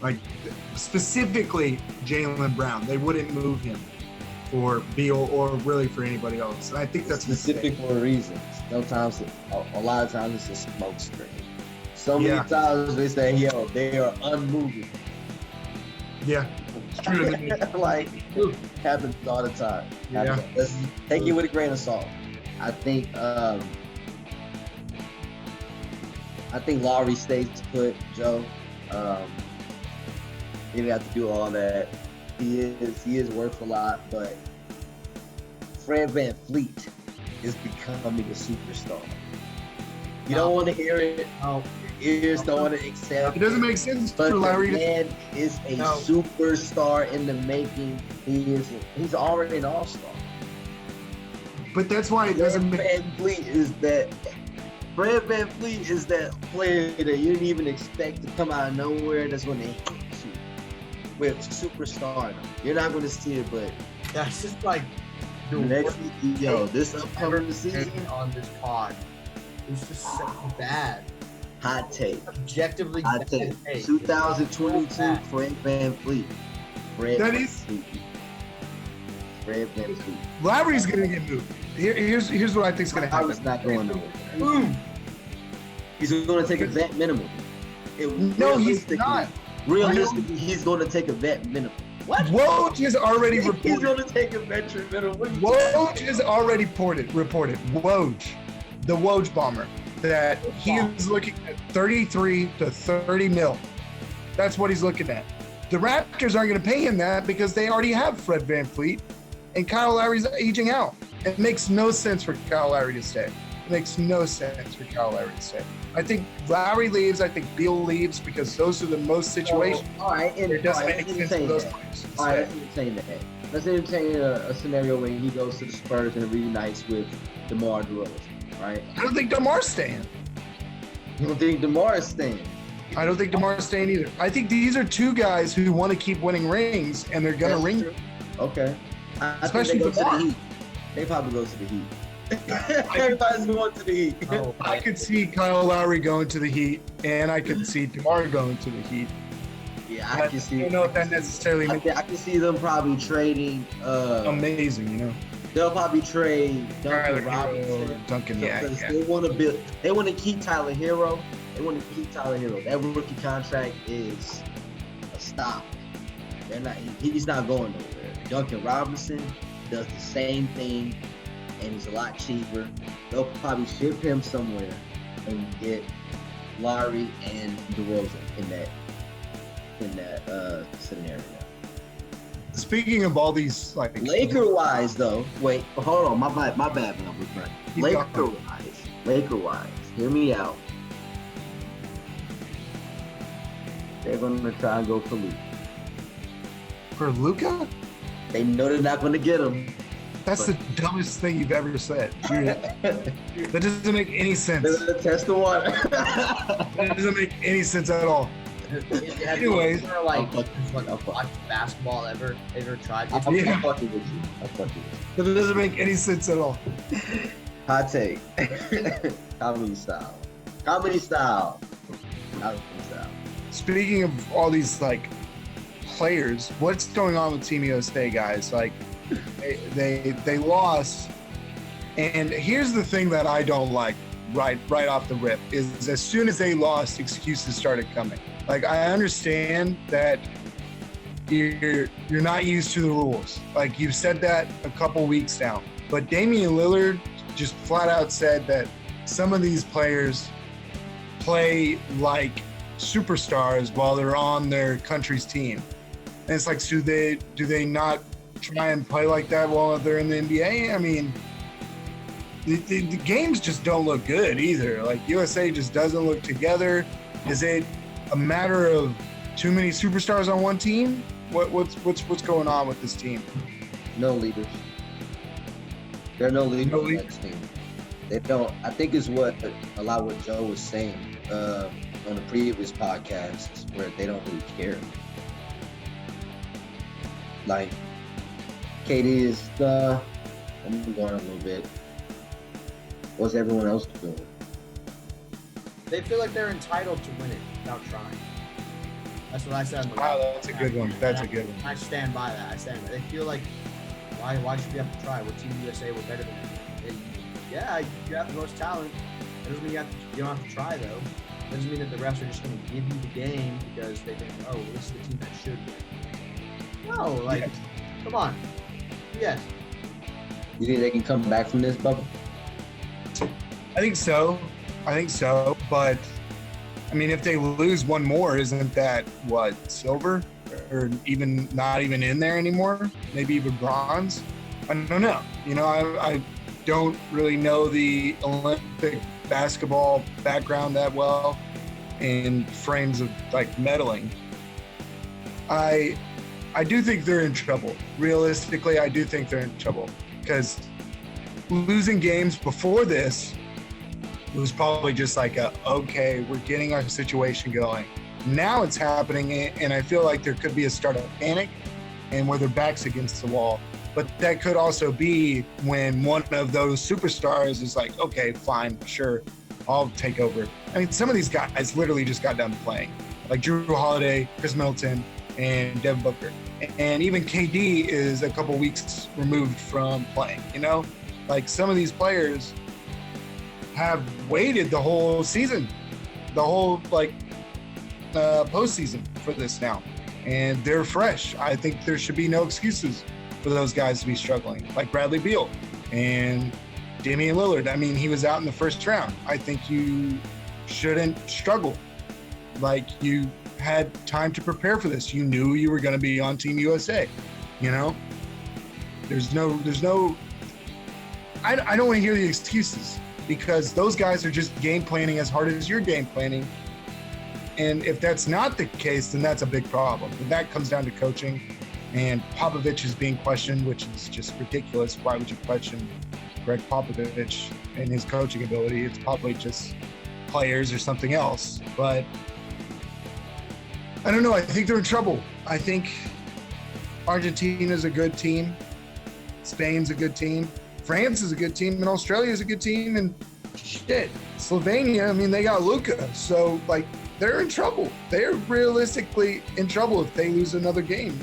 Like, specifically Jaylen Brown. They wouldn't move him for Beal or really for anybody else. And I think that's
specific for a reason. Sometimes, a lot of times it's a smoke screen. So many times they say, yo, they are unmoving.
Yeah, it's true.
Like, happens all the time.
Yeah.
Let's take it with a grain of salt. I think Lowry stays put, Joe. He didn't have to do all that. He is worth a lot, but Fred VanVleet is becoming a superstar. You don't want to hear it. No. Your ears don't want to accept
it. Doesn't make sense
but
for Lowry.
The man is a superstar in the making. He's already an all-star.
But that's why it doesn't make
sense. Fred VanVleet is that player that you didn't even expect to come out of nowhere. That's when they hit you with superstar. You're not going to see it, but
that's just like
this upcoming season
on this pod. It's just so bad.
Hot take.
Objectively
hot take. 2022 Fred VanVleet. Fred VanVleet.
Lowry's gonna get moved. Here's what I think's gonna happen.
Lowry's not going nowhere. He's going to take a vet minimum.
No, he's not.
Realistically, he's going to take a vet minimum. What?
Woj has already reported.
He's going to take a veteran minimum.
Woj has already reported. Woj, the Woj bomber, that he is looking at 33 to 30 mil. That's what he's looking at. The Raptors aren't going to pay him that because they already have Fred VanVleet, and Kyle Lowry's aging out. It makes no sense for Kyle Lowry to stay. It makes no sense for Kyle Lowry to stay. I think Lowry leaves. I think Beal leaves because those are the most situations.
All right, and
it doesn't make sense for those players.
All right, let's entertain that. Let's entertain a scenario where he goes to the Spurs and reunites with DeMar DeRozan, right?
I don't think DeMar's staying.
You don't think DeMar is staying?
I don't think DeMar's staying either. I think these are two guys who want to keep winning rings, and they're going to ring.
True. Okay.
Especially
they go to the Heat. They probably go to the Heat. Everybody's going to the Heat.
I could see Kyle Lowry going to the Heat, and I could see DeMar going to the Heat.
Yeah, I can see.
I don't know if that necessarily means.
I can see them probably trading.
Amazing, you know.
They'll probably trade Duncan Robinson.
Duncan,
because they want to build. They want to keep Tyler Hero. That rookie contract is a stop. They're not. He's not going nowhere. Duncan Robinson does the same thing, and he's a lot cheaper. They'll probably ship him somewhere and get Lowry and DeRozan in that scenario.
Speaking of all these, like
Laker-wise, though, wait, hold on, my bad numbers, right? Laker-wise, hear me out. They're gonna try and go for Luka.
For Luka?
They know they're not gonna get him.
That's the dumbest thing you've ever said. That doesn't make any sense.
They're gonna test the water.
That doesn't make any sense at all. Anyways,
like watch basketball ever tried?
I'm fucking with you.
That doesn't make any sense at all.
Hot take. Comedy style.
Speaking of all these like players, what's going on with Team USA, guys? Like they lost, and here's the thing that I don't like right off the rip is as soon as they lost, excuses started coming. Like, I understand that you're not used to the rules. Like, you've said that a couple weeks now. But Damian Lillard just flat out said that some of these players play like superstars while they're on their country's team. And it's like, do they not try and play like that while they're in the NBA? I mean, the games just don't look good either. Like, USA just doesn't look together. Is it a matter of too many superstars on one team? What's going on with this team?
No leaders. There are no leaders on that team. They don't. I think it's what a lot of what Joe was saying on the previous podcast, where they don't really care. Like, KD is I'm going a little bit. What's everyone else doing?
They feel like they're entitled to win it without trying. That's what I said.
Wow, that's a good one. That's a good one.
I stand by that. They feel like, why should we have to try? We're Team USA. We're better than them. Yeah, you have the most talent. That doesn't mean you don't have to try, though. That doesn't mean that the refs are just going to give you the game because they think, oh, well, this is the team that should win. No, like, yes. Come on. Yes.
You think they can come back from this bubble?
I think so. But, I mean, if they lose one more, isn't that, silver? Or even not even in there anymore? Maybe even bronze? I don't know. I don't really know the Olympic basketball background that well in frames of, medaling. I do think they're in trouble. Realistically, I do think they're in trouble because losing games before this, it was probably just okay, we're getting our situation going. Now it's happening, and I feel like there could be a start of panic and where their back's against the wall. But that could also be when one of those superstars is like, okay, fine, sure, I'll take over. I mean, some of these guys literally just got done playing, like Drew Holiday, Chris Middleton, and Devin Booker. And even KD is a couple weeks removed from playing, Some of these players have waited the whole season, the whole postseason for this now, and they're fresh. I think there should be no excuses for those guys to be struggling, like Bradley Beal and Damian Lillard. I mean, he was out in the first round. I think you shouldn't struggle. You had time to prepare for this. You knew you were going to be on Team USA. There's no. I don't want to hear the excuses, because those guys are just game planning as hard as you're game planning. And if that's not the case, then that's a big problem. And that comes down to coaching. And Popovich is being questioned, which is just ridiculous. Why would you question Greg Popovich and his coaching ability? It's probably just players or something else. But I don't know. I think they're in trouble. I think Argentina's a good team. Spain's a good team. France is a good team, and Australia is a good team, and Slovenia, I mean, they got Luka. So, they're in trouble. They're realistically in trouble if they lose another game,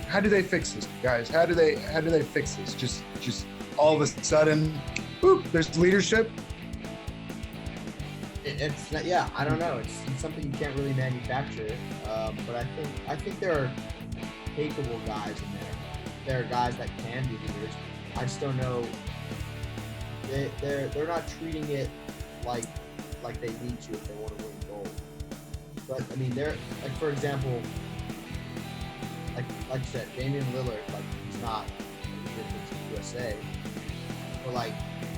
How do they fix this, guys? How do they fix this? Just all of a sudden, boop, there's leadership?
It's not, yeah, I don't know. It's something you can't really manufacture. But I think there are capable guys in there. There are guys that can be leaders. I just don't know. They're not treating it like they need to if they want to win gold. But I mean, they're for example, like you said, Damian Lillard, he's not good for USA. But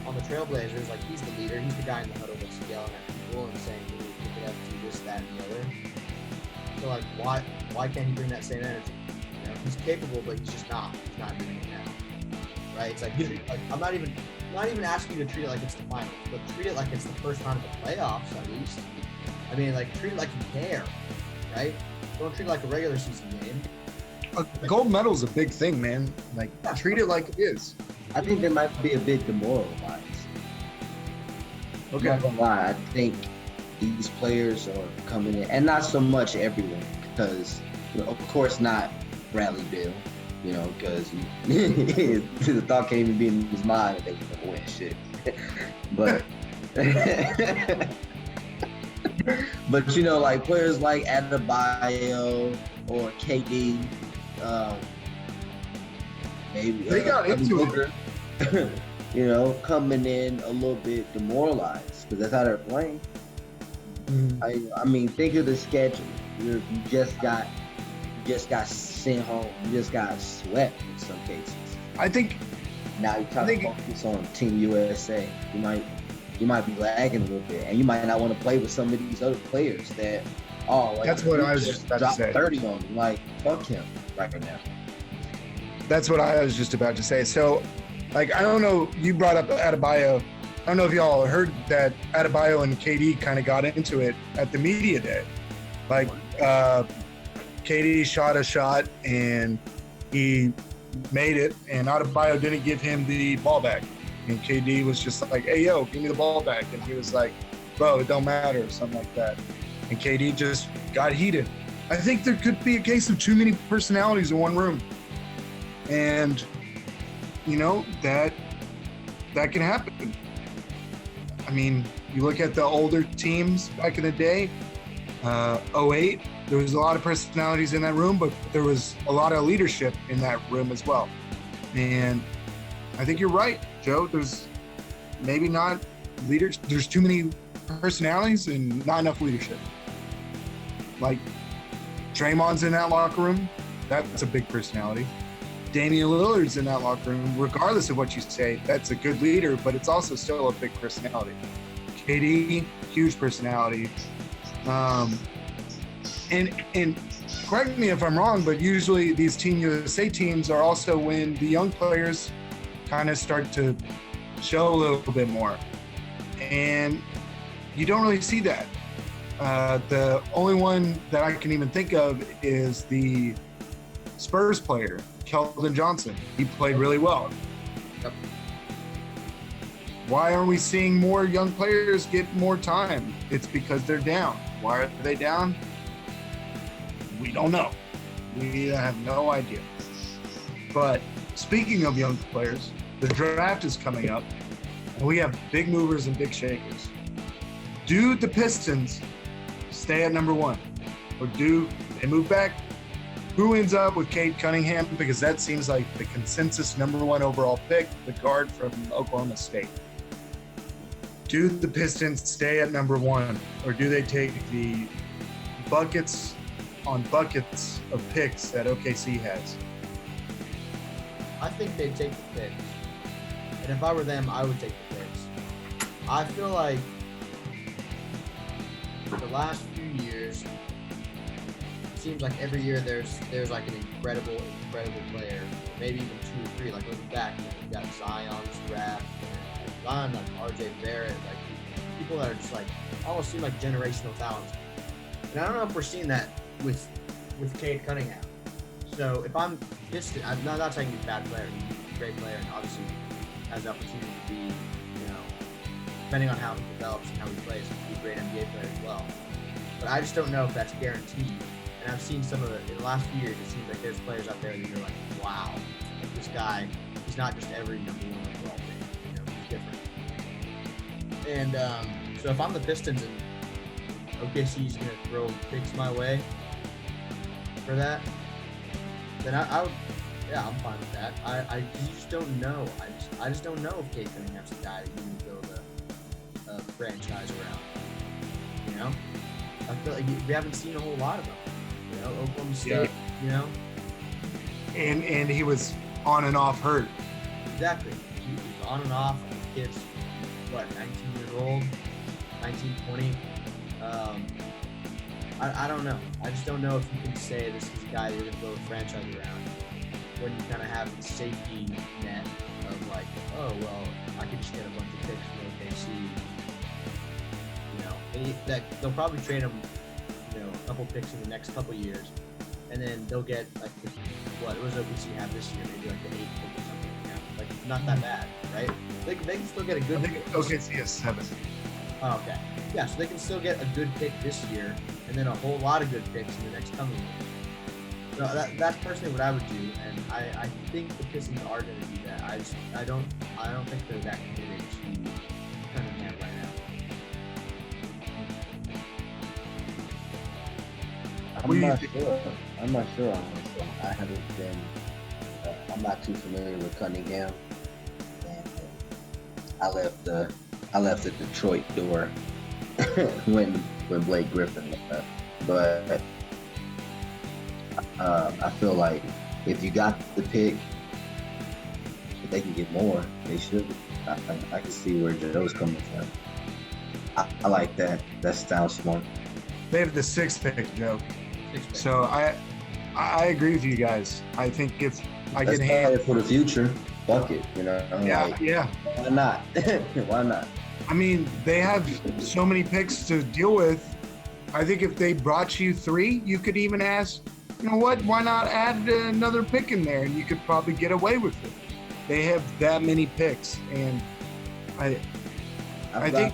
on the Trailblazers, he's the leader. He's the guy in the huddle that's yelling at people and saying, "We need to pick it up, do this, that, and the other." So why can't he bring that same energy? He's capable, but he's just not. He's not doing it now, right? It's I'm not even asking you to treat it like it's the finals, but treat it like it's the first round of the playoffs at least. I mean, treat it like you care, right? Don't treat it like a regular season game.
A gold medal is a big thing, man. Treat it like it is.
I think they might be a bit demoralized.
Okay.
I'm not gonna lie, I think these players are coming in, and not so much everyone, because of course not Bradley Beal, because the thought can't even be in his mind that they were gonna win shit. But players like Adebayo or KD, maybe
they got into
it. Coming in a little bit demoralized because that's how they're playing.
Mm-hmm.
I mean, think of the schedule. You just got sent home. You just got swept in some cases.
I think
now you're trying to focus on Team USA. You might you might be lagging a little bit, and you might not want to play with some of these other players that,
that's what I was just about to say.
30 on him. Like, fuck him right now.
That's what I was just about to say. So, like, I don't know, you brought up Adebayo. I don't know if y'all heard that Adebayo and KD kind of got into it at the media day. Like, KD shot a shot and he made it, and Adebayo didn't give him the ball back. And KD was just like, hey, yo, give me the ball back. And he was like, bro, it don't matter, or something like that. And KD just got heated. I think there could be a case of too many personalities in one room. And, you know, that can happen. I mean, you look at the older teams back in the day, 08, there was a lot of personalities in that room, but there was a lot of leadership in that room as well. And I think you're right, Joe. There's maybe not leaders. There's too many personalities and not enough leadership. Like, Draymond's in that locker room. That's a big personality. Damian Lillard's in that locker room. Regardless of what you say, that's a good leader, but it's also still a big personality. KD, huge personality. And correct me if I'm wrong, but usually these Team USA teams are also when the young players kind of start to show a little bit more. And you don't really see that. The only one that I can even think of is the Spurs player, Keldon Johnson. He played really well.
Yep.
Why aren't we seeing more young players get more time? It's because they're down. Why are they down? We don't know. We have no idea. But speaking of young players, the draft is coming up, and we have big movers and big shakers. Do the Pistons stay at number 1? Or do they move back? Who ends up with Cade Cunningham? Because that seems like the consensus number 1 overall pick, the guard from Oklahoma State. Do the Pistons stay at number 1? Or do they take the buckets on buckets of picks that OKC has?
I think they'd take the picks. And if I were them, I would take the picks. I feel like the last few years, it seems like every year there's like an incredible player, maybe even 2 or 3. Like looking back, you got Zion's draft, Zion, like RJ Barrett, like people that are just like almost seem like generational talents. And I don't know if we're seeing that with Cade Cunningham. So if I'm Piston, I'm not saying he's a bad player, he's a great player, and obviously has the opportunity to be, you know, depending on how he develops and how he plays, be a great NBA player as well. But I just don't know if that's guaranteed. And I've seen some of it in the last few years. It seems like there's players out there that you're like, wow, like this guy, he's not just every number 1 overall pick. You know, he's different. And so if I'm the Pistons and OKC's gonna throw picks my way for that, then I would, yeah, I'm fine with that. You just don't know. I just don't know if Cade Cunningham's the guy that you can build a franchise around. You know, I feel like we haven't seen a whole lot of them. You know, Oklahoma State. You know,
and he was on and off hurt.
Exactly. He was on and off. The kid's what, 19 years old, 19, 20. I don't know. I just don't know if you can say this is a guy you're going to build a franchise around when you kind of have the safety net of like, oh, well, I could just get a bunch of picks from OKC. You know, and they'll probably trade him, you know, a couple picks in the next couple years, and then they'll get like what does OKC have this year? Maybe like the 8th pick or something like that. Like, not that bad, right? They can still get a good pick.
OKC is 7.
Oh, okay. Yeah, so they can still get a good pick this year, and then a whole lot of good picks in the next coming year. So that's personally what I would do, and I think the Pistons are going to do that. I don't think they're that committed to Cunningham right now.
I'm not sure honestly. I haven't been. I'm not too familiar with Cunningham, and I left the Detroit door when Blake Griffin left. But I feel like if you got the pick, if they can get more, they should. I can see where Joe's coming from. I like that. That sounds smart.
They have the 6th pick, Joe.
6 picks.
So I agree with you guys. I think if I
That's
get hand,
for the future. Fuck it, you know.
yeah.
Why not? Why not?
I mean, they have so many picks to deal with. I think if they brought you 3, you could even ask, you know what? Why not add another pick in there, and you could probably get away with it. They have that many picks, and I think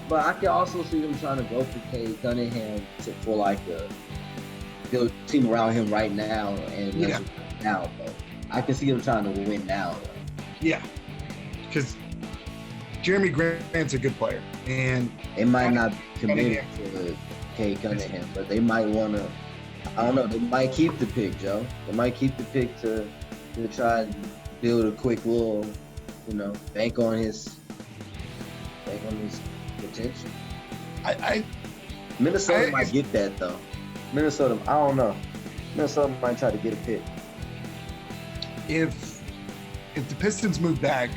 but I can also see them trying to go for Cade Cunningham for like a build a team around him right now, and now though. I can see them trying to win now. Though.
Yeah, because Jeremy Grant's a good player, and
they might not be committed to Cade Cunningham, but they might want to. I don't know. They might keep the pick, Joe. They might keep the pick to try and build a quick little, bank on his potential. Minnesota might get that though. Minnesota, I don't know. Minnesota might try to get a pick.
If the Pistons move back,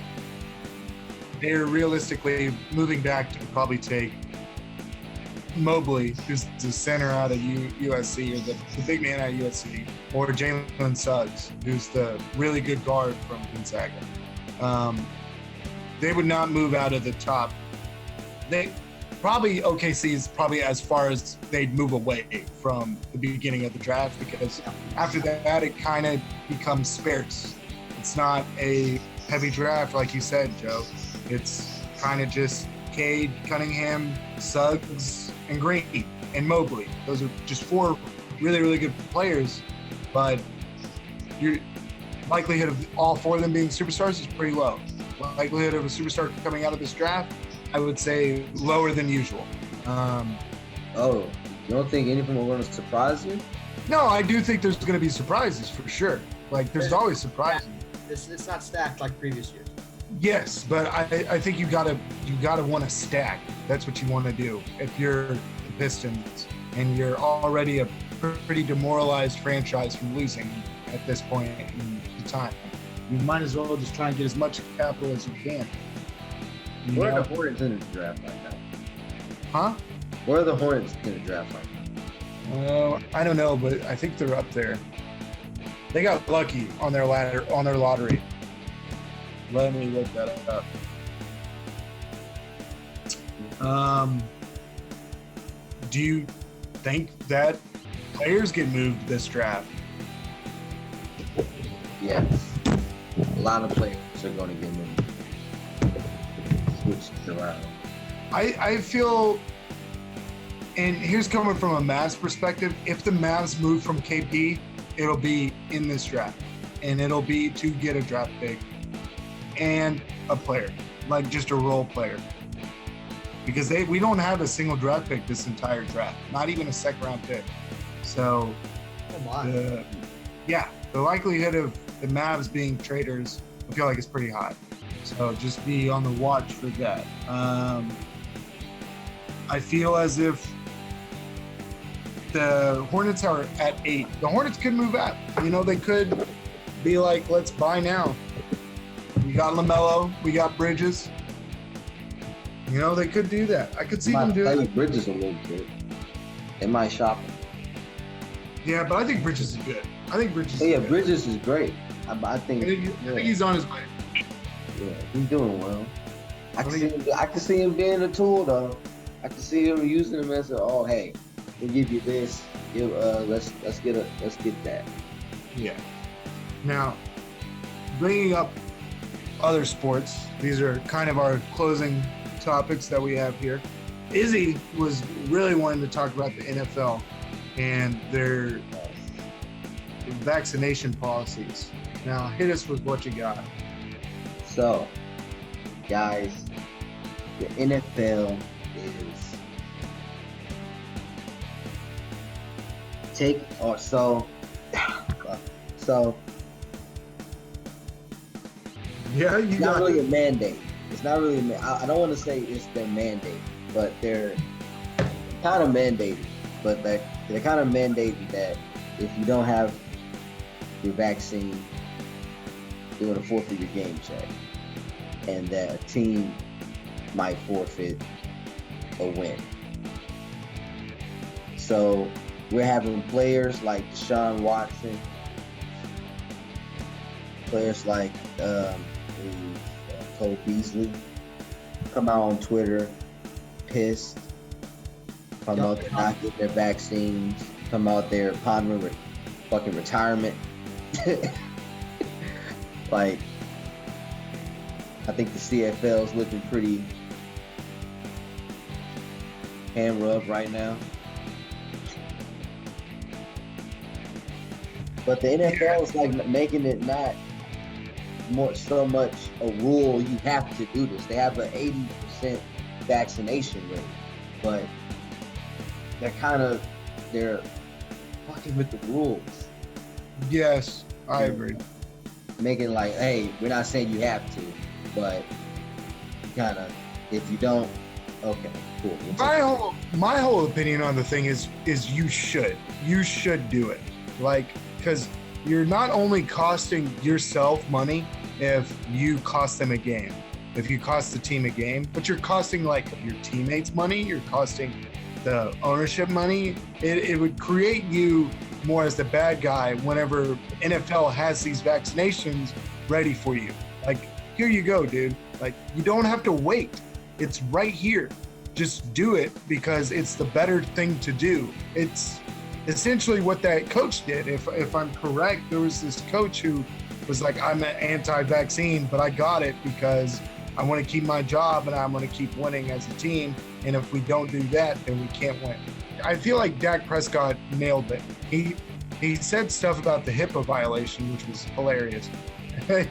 they're realistically moving back to probably take Mobley, who's the center out of USC, or the big man out of USC, or Jalen Suggs, who's the really good guard from Gonzaga. They would not move out of the top. They probably OKC is probably as far as they'd move away from the beginning of the draft, because after that it kind of becomes sparse. It's not a heavy draft like you said, Joe. It's kind of just Cade, Cunningham, Suggs, and Green, and Mobley. Those are just 4 really, really good players, but your likelihood of all 4 of them being superstars is pretty low. Likelihood of a superstar coming out of this draft, I would say lower than usual.
You don't think any of them are going to surprise you?
No, I do think there's going to be surprises for sure. Like, there's always surprises.
It's not stacked like previous years.
Yes, but I think you gotta want to stack. That's what you want to do. If you're the Pistons and you're already a pretty demoralized franchise from losing at this point in the time, you might as well just try and get as much capital as you can.
Where are the Hornets in the draft right now?
Huh?
Where are the Hornets in the draft right now?
I don't know, but I think they're up there. They got lucky on their lottery. Let me look that up. Do you think that players get moved this draft?
Yes. A lot of players are going to get moved. Switched around.
I feel, and here's coming from a Mavs perspective, if the Mavs move from KP, it'll be in this draft. And it'll be to get a draft pick and a player, like just a role player. Because we don't have a single draft pick this entire draft, not even a second round pick. So, the likelihood of the Mavs being traders, I feel like it's pretty high. So just be on the watch for that. I feel as if the Hornets are at 8. The Hornets could move up. They could be like, let's buy now. We got LaMelo, we got Bridges. They could do that. I could see them do it.
Bridges a little bit. They might shop him.
Yeah, but I think Bridges is good. Bridges
is great. I think
he's on his way.
Yeah, he's doing well. I can see him being a tool though. I can see him using him as hey, we'll give you this. Let's get that.
Yeah. Now, bringing up other sports, these are kind of our closing topics that we have here. Izzy was really wanting to talk about the NFL and their vaccination policies. Now, hit us with what you got.
So, guys, the NFL is
yeah,
it's not really a mandate. It's not really I don't want to say it's their mandate, but they're kind of mandated. But they're kind of mandated that if you don't have your vaccine, you're going to forfeit your game check. and that a team might forfeit a win. So we're having players like Deshaun Watson, players like Cole Beasley come out on Twitter pissed, come out there not getting their vaccines, come out there pondering fucking retirement. Like, I think the CFL's looking pretty hand rubbed right now. But the NFL is like making it not so much a rule you have to do this. They have an 80% vaccination rate, but they're fucking with the rules.
Yes, I agree.
Making like, hey, we're not saying you have to, but kind of, if you don't, okay, cool.
My whole opinion on the thing is you should do it. Like, because you're not only costing yourself money if you cost them a game, if you cost the team a game, but you're costing like your teammates money, you're costing the ownership money. It would create you more as the bad guy whenever NFL has these vaccinations ready for you. Like, here you go, dude. Like, you don't have to wait. It's right here. Just do it because it's the better thing to do. It's essentially what that coach did. If I'm correct, there was this coach who was like, I'm an anti-vaccine, but I got it because I want to keep my job and I want to keep winning as a team. And if we don't do that, then we can't win. I feel like Dak Prescott nailed it. He said stuff about the HIPAA violation, which was hilarious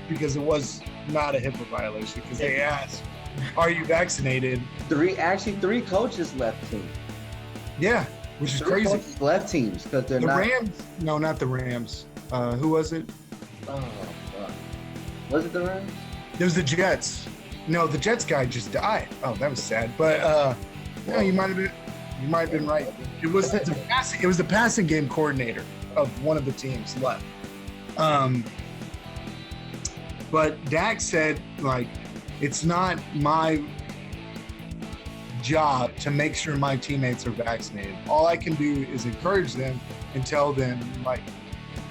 because it was not a HIPAA violation because they asked, are you vaccinated?
Three coaches left team.
Yeah, which is
three
crazy.
Coaches left teams because they're
the
not.
Rams? No, not the Rams. Who was it?
Oh, fuck. Was it the Rams?
It was the Jets. No, the Jets guy just died. Oh, that was sad. But yeah, you might have been right. It was the passing game coordinator of one of the teams left. But Dak said, like, it's not my job to make sure my teammates are vaccinated. All I can do is encourage them and tell them, like,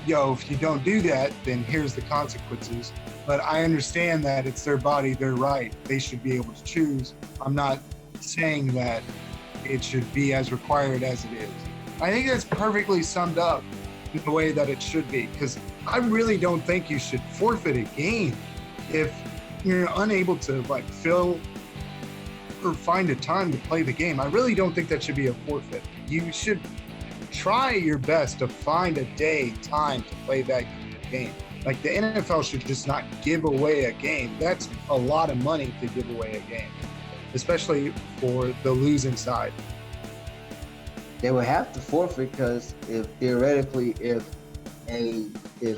yo, if you don't do that, then here's the consequences. But I understand that it's their body, their right. They should be able to choose. I'm not saying that it should be as required as it is. I think that's perfectly summed up in the way that it should be, because I really don't think you should forfeit a game if you're unable to like fill or find a time to play the game. I really don't think that should be a forfeit. You should try your best to find a time to play that game. Like, the NFL should just not give away a game. That's a lot of money to give away a game, especially for the losing side.
They would have to forfeit because if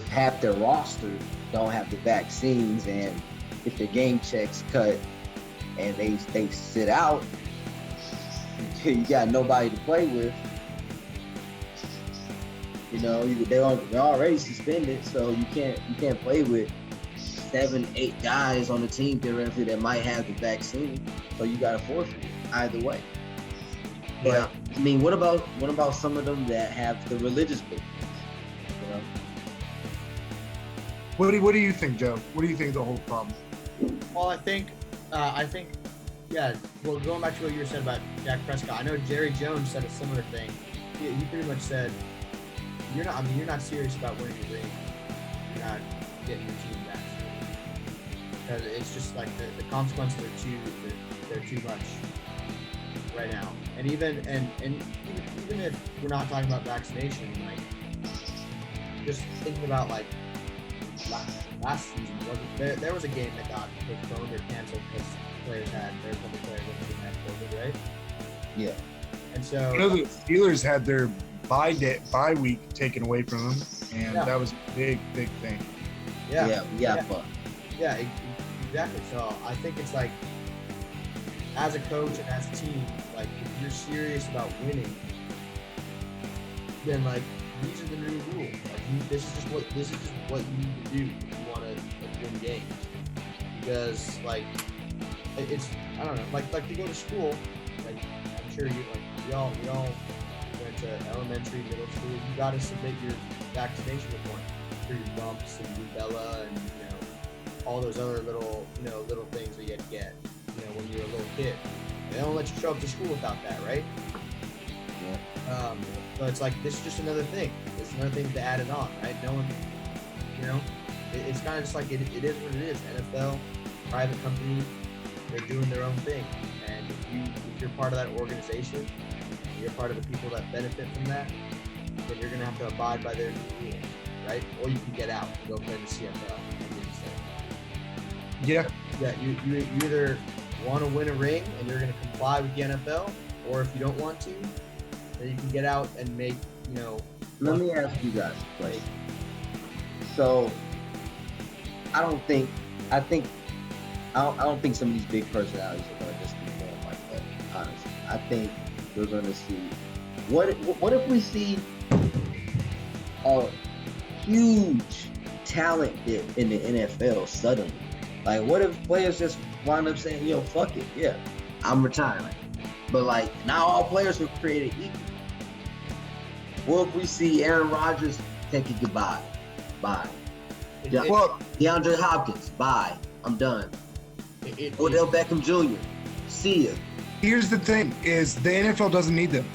half their roster don't have the vaccines and if the game checks cut and they sit out, you got nobody to play with. You know, they're already suspended, so you can't play with 7-8 guys on the team theoretically that might have the vaccine. So you got to forfeit it either way. But yeah. I mean, what about some of them that have the religious beliefs? You know?
What do you think, Joe? What do you think the whole problem?
Well, I think, yeah. Well, going back to what you said about Dak Prescott, I know Jerry Jones said a similar thing. He pretty much said, you're not serious about winning the ring. You're not getting your team vaccinated. Because it's just like the consequences they're too much right now. And even if we're not talking about vaccination, like, just thinking about like last season, there was a game that got postponed or canceled because there were a couple players that had COVID, right?
Yeah.
And so
I know the Steelers had their bye week taken away from them, and that was a big thing.
Yeah.
Yeah, exactly. So I think it's like, as a coach and as a team, like, if you're serious about winning, then like, these are the new rules. Like, this is just what you need to do if you want to win games. because like it's I don't know like to go to school, like I'm sure you like we all went to elementary, middle school. You got to submit your vaccination report for your bumps and rubella and all those other little things that you had to get when you were a little kid. They don't let you show up to school without that, right?
Yeah.
So it's like this is just another thing. It's another thing to add it on, right? No one, it's kind of just like it is what it is. NFL, private company, they're doing their own thing, and if you're part of that organization, you're part of the people that benefit from that, then you're gonna have to abide by their new rules, right? Or you can get out and go play in the CFL.
Yeah.
Yeah, you either want to win a ring and you're going to comply with the NFL, or if you don't want to, then you can get out and make,
Let me ask you guys a question. So, I don't think some of these big personalities are going to just perform like that. Honestly, I think we're going to see. What if we see a huge talent dip in the NFL suddenly? Like, what if players just wind up saying, fuck it, yeah, I'm retiring. But, like, now all players are created equal. What if we see Aaron Rodgers taking goodbye? Bye. DeAndre Hopkins, bye, I'm done. Odell Beckham Jr., see ya.
Here's the thing, is the NFL doesn't need them.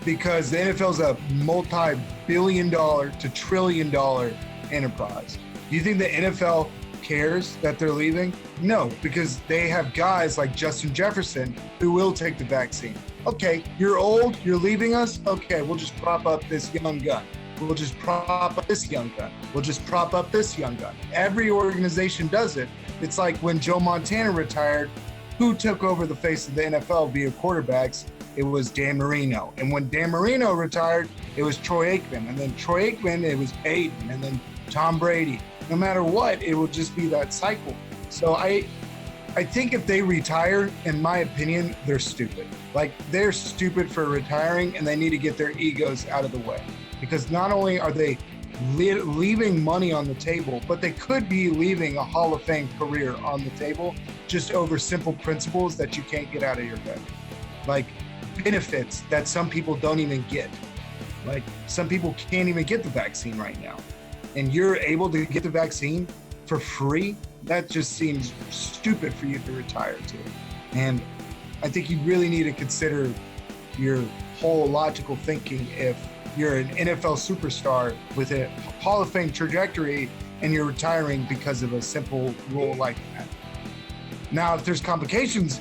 Because the NFL is a multi-billion-dollar to trillion-dollar enterprise. Do you think the NFL cares that they're leaving? No, because they have guys like Justin Jefferson who will take the vaccine. Okay, you're old, you're leaving us? Okay, we'll just prop up this young gun. We'll just prop up this young gun. We'll just prop up this young gun. Every organization does it. It's like when Joe Montana retired, who took over the face of the NFL via quarterbacks? It was Dan Marino. And when Dan Marino retired, it was Troy Aikman. And then Troy Aikman, it was Peyton. And then Tom Brady. No matter what, it will just be that cycle. So I think if they retire, in my opinion, they're stupid. Like, they're stupid for retiring, and they need to get their egos out of the way. Because not only are they leaving money on the table, but they could be leaving a Hall of Fame career on the table just over simple principles that you can't get out of your head. Like benefits that some people don't even get. Like, some people can't even get the vaccine right now. And you're able to get the vaccine for free, that just seems stupid for you to retire to. And I think you really need to consider your whole logical thinking if you're an NFL superstar with a Hall of Fame trajectory and you're retiring because of a simple rule like that. Now, if there's complications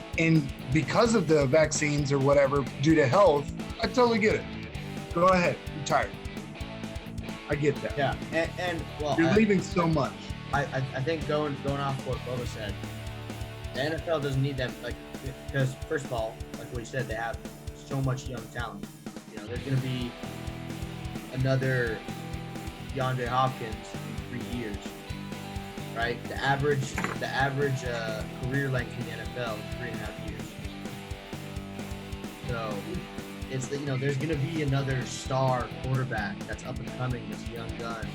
because of the vaccines or whatever due to health, I totally get it. Go ahead, retire. I get that.
Yeah, and well,
you're leaving so much.
I think going off what Bubba said, the NFL doesn't need them, like, because first of all, like what he said, they have so much young talent. There's going to be another DeAndre Hopkins in 3 years, right? The average career length in the NFL is 3.5 years. So it's there's going to be another star quarterback that's up and coming, this young gun.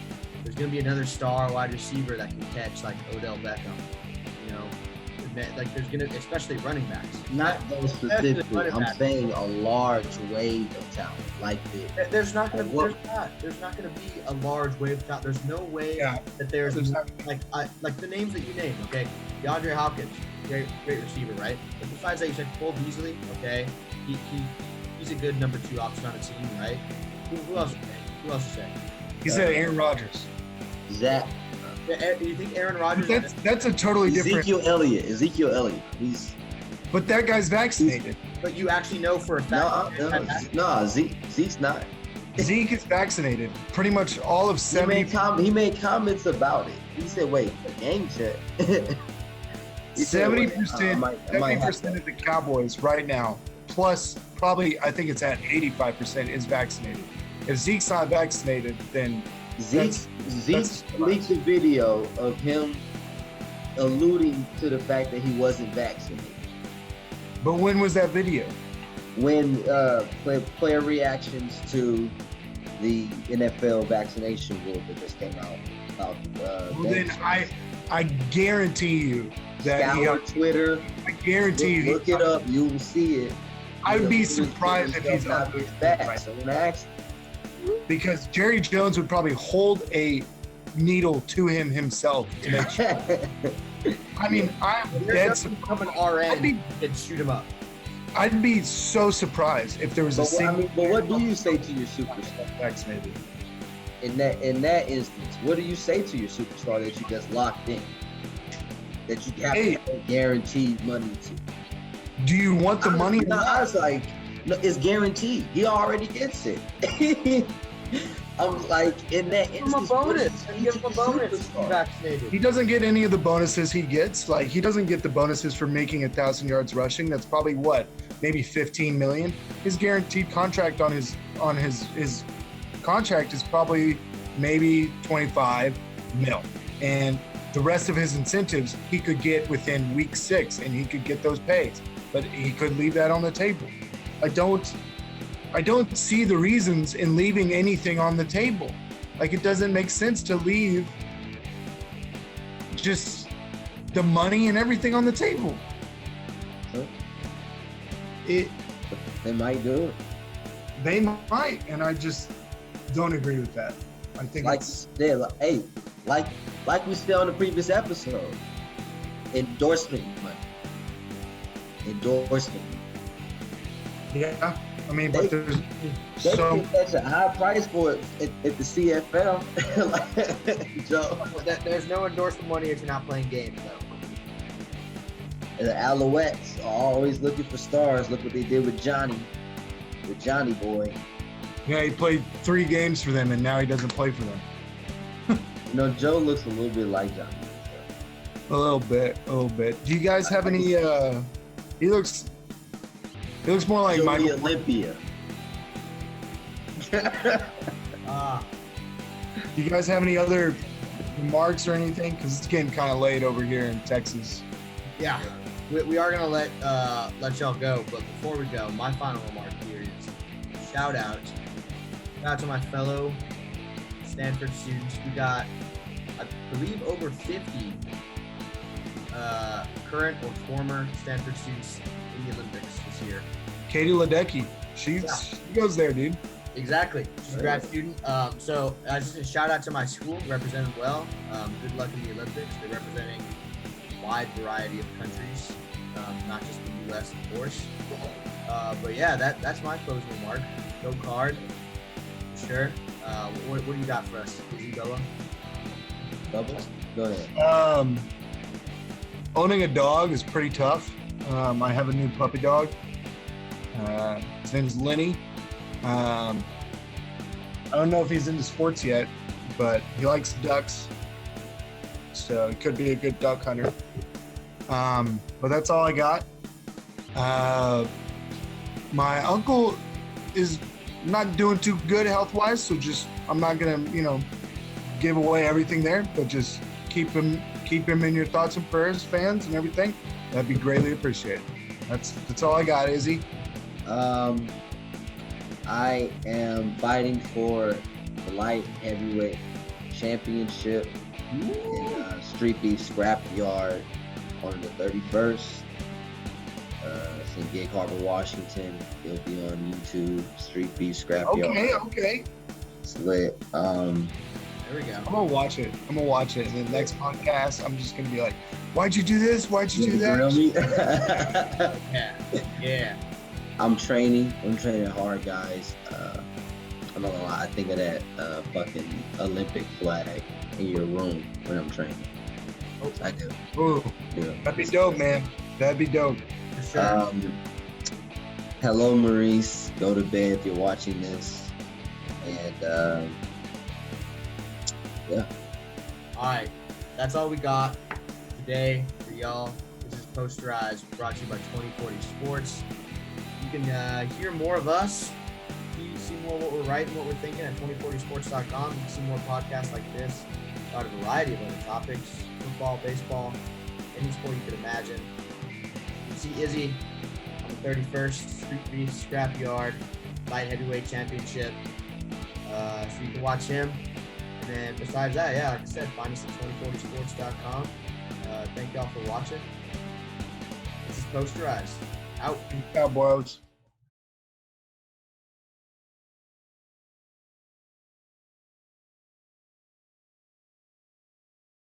There's going to be another star wide receiver that can catch, like Odell Beckham. Like there's going to, especially running backs.
Not those specifically. I'm saying a large wave of talent like this.
There's not going to be a large wave of talent. There's no way that there's like the names that you named. Okay, DeAndre Hopkins, great receiver, right? But besides that, you said Cole Beasley. Okay, he's a good number 2 option on the team, right? Who else? Who else you say?
He said Aaron Rodgers.
Zach.
You think Aaron Rodgers?
That's a totally different.
Ezekiel Elliott.
But that guy's vaccinated.
But you actually know for a fact.
No, Zeke's not.
Zeke is vaccinated. Pretty much all of 70.
He made comments about it. He said, "Wait, a game check."
70% of the Cowboys right now, plus probably I think it's at 85% is vaccinated. If Zeke's not vaccinated, then
Zeke leaked a video of him alluding to the fact that he wasn't vaccinated.
But when was that video?
When player reactions to the NFL vaccination rule that just came out.
Then I guarantee you that
Scour Twitter.
I guarantee you.
Look it up. You will see it.
I would be surprised if he's
not his back. So when I asked,
because Jerry Jones would probably hold a needle to him himself to make sure. I mean, I'm dead surprised.
Come an RN and shoot him up.
I'd be so surprised if there was a single.
But what do you say to your superstar?
Maybe.
In that instance, what do you say to your superstar that you just locked in? That you have to pay guaranteed money to?
Do you want the money?
No, I was like, no, it's guaranteed. He already gets it. I'm like, in that instance,
give him a bonus. Vaccinated.
He doesn't get any of the bonuses he gets. Like, he doesn't get the bonuses for making 1,000 yards rushing. That's probably what, maybe 15 million. His guaranteed contract on his contract is probably maybe 25 mil. And the rest of his incentives he could get within week 6, and he could get those pays. But he could leave that on the table. I don't see the reasons in leaving anything on the table. Like, it doesn't make sense to leave just the money and everything on the table.
They might do it.
They might, and I just don't agree with that. I think
like we said on the previous episode, endorsement money.
Yeah, I mean, but there's
that's a high price for it at the CFL. Joe.
There's no endorsement money if you're not playing games, though.
And the Alouettes are always looking for stars. Look what they did with Johnny boy.
Yeah, he played 3 games for them, and now he doesn't play for them.
Joe looks a little bit like Johnny.
A little bit. Do you guys have any? He looks more like
Joey
Michael
Olympia.
Do you guys have any other remarks or anything? Because it's getting kind of late over here in Texas.
Yeah, we are gonna let y'all go, but before we go, my final remark here is shout out to my fellow Stanford students. We got, I believe, over 50 current or former Stanford students in the Olympics this year.
Katie Ledecky, she goes there, dude.
Exactly. She's a grad student. So just a shout out to my school, represented well. Good luck in the Olympics. They're representing a wide variety of countries, not just the U.S., of course. But yeah, that's my closing remark. Go Card, for sure. What do you got for us, Izzy Bella?
Bubbles? Go ahead.
Owning a dog is pretty tough. I have a new puppy dog. His name is Lenny. I don't know if he's into sports yet, but he likes ducks. So he could be a good duck hunter. But that's all I got. My uncle is not doing too good health-wise, so I'm not gonna, give away everything there, but just keep him in your thoughts and prayers, fans and everything. That'd be greatly appreciated. That's all I got, Izzy.
I am fighting for the light heavyweight championship in Street Beef Scrapyard on the 31st. It's in Gig Harbor, Washington. It'll be on YouTube. Street Beef Scrapyard.
Okay.
It's lit.
There we go.
I'm gonna watch it. And the next podcast, I'm just gonna be like, "Why'd you do this? Why'd you do that?"
Yeah.
I'm training hard, guys. I'm not gonna lie, I think of that fucking Olympic flag in your room when I'm training.
Oh.
I do.
Ooh,
Yeah.
that'd be dope, man. That'd be dope.
For sure.
Hello, Maurice. Go to bed if you're watching this. And yeah.
All right, that's all we got today for y'all. This is Posterized, brought to you by 2040 Sports. You can hear more of us, see more what we're writing, what we're thinking at 2040sports.com. You can see more podcasts like this about a variety of other topics: football, baseball, any sport you could imagine. You can see Izzy on the 31st, Street Beef Scrapyard, Light Heavyweight Championship. So you can watch him. And then besides that, yeah, like I said, find us at 2040sports.com. Thank y'all for watching. This is Posterized. Out.
Cowboys.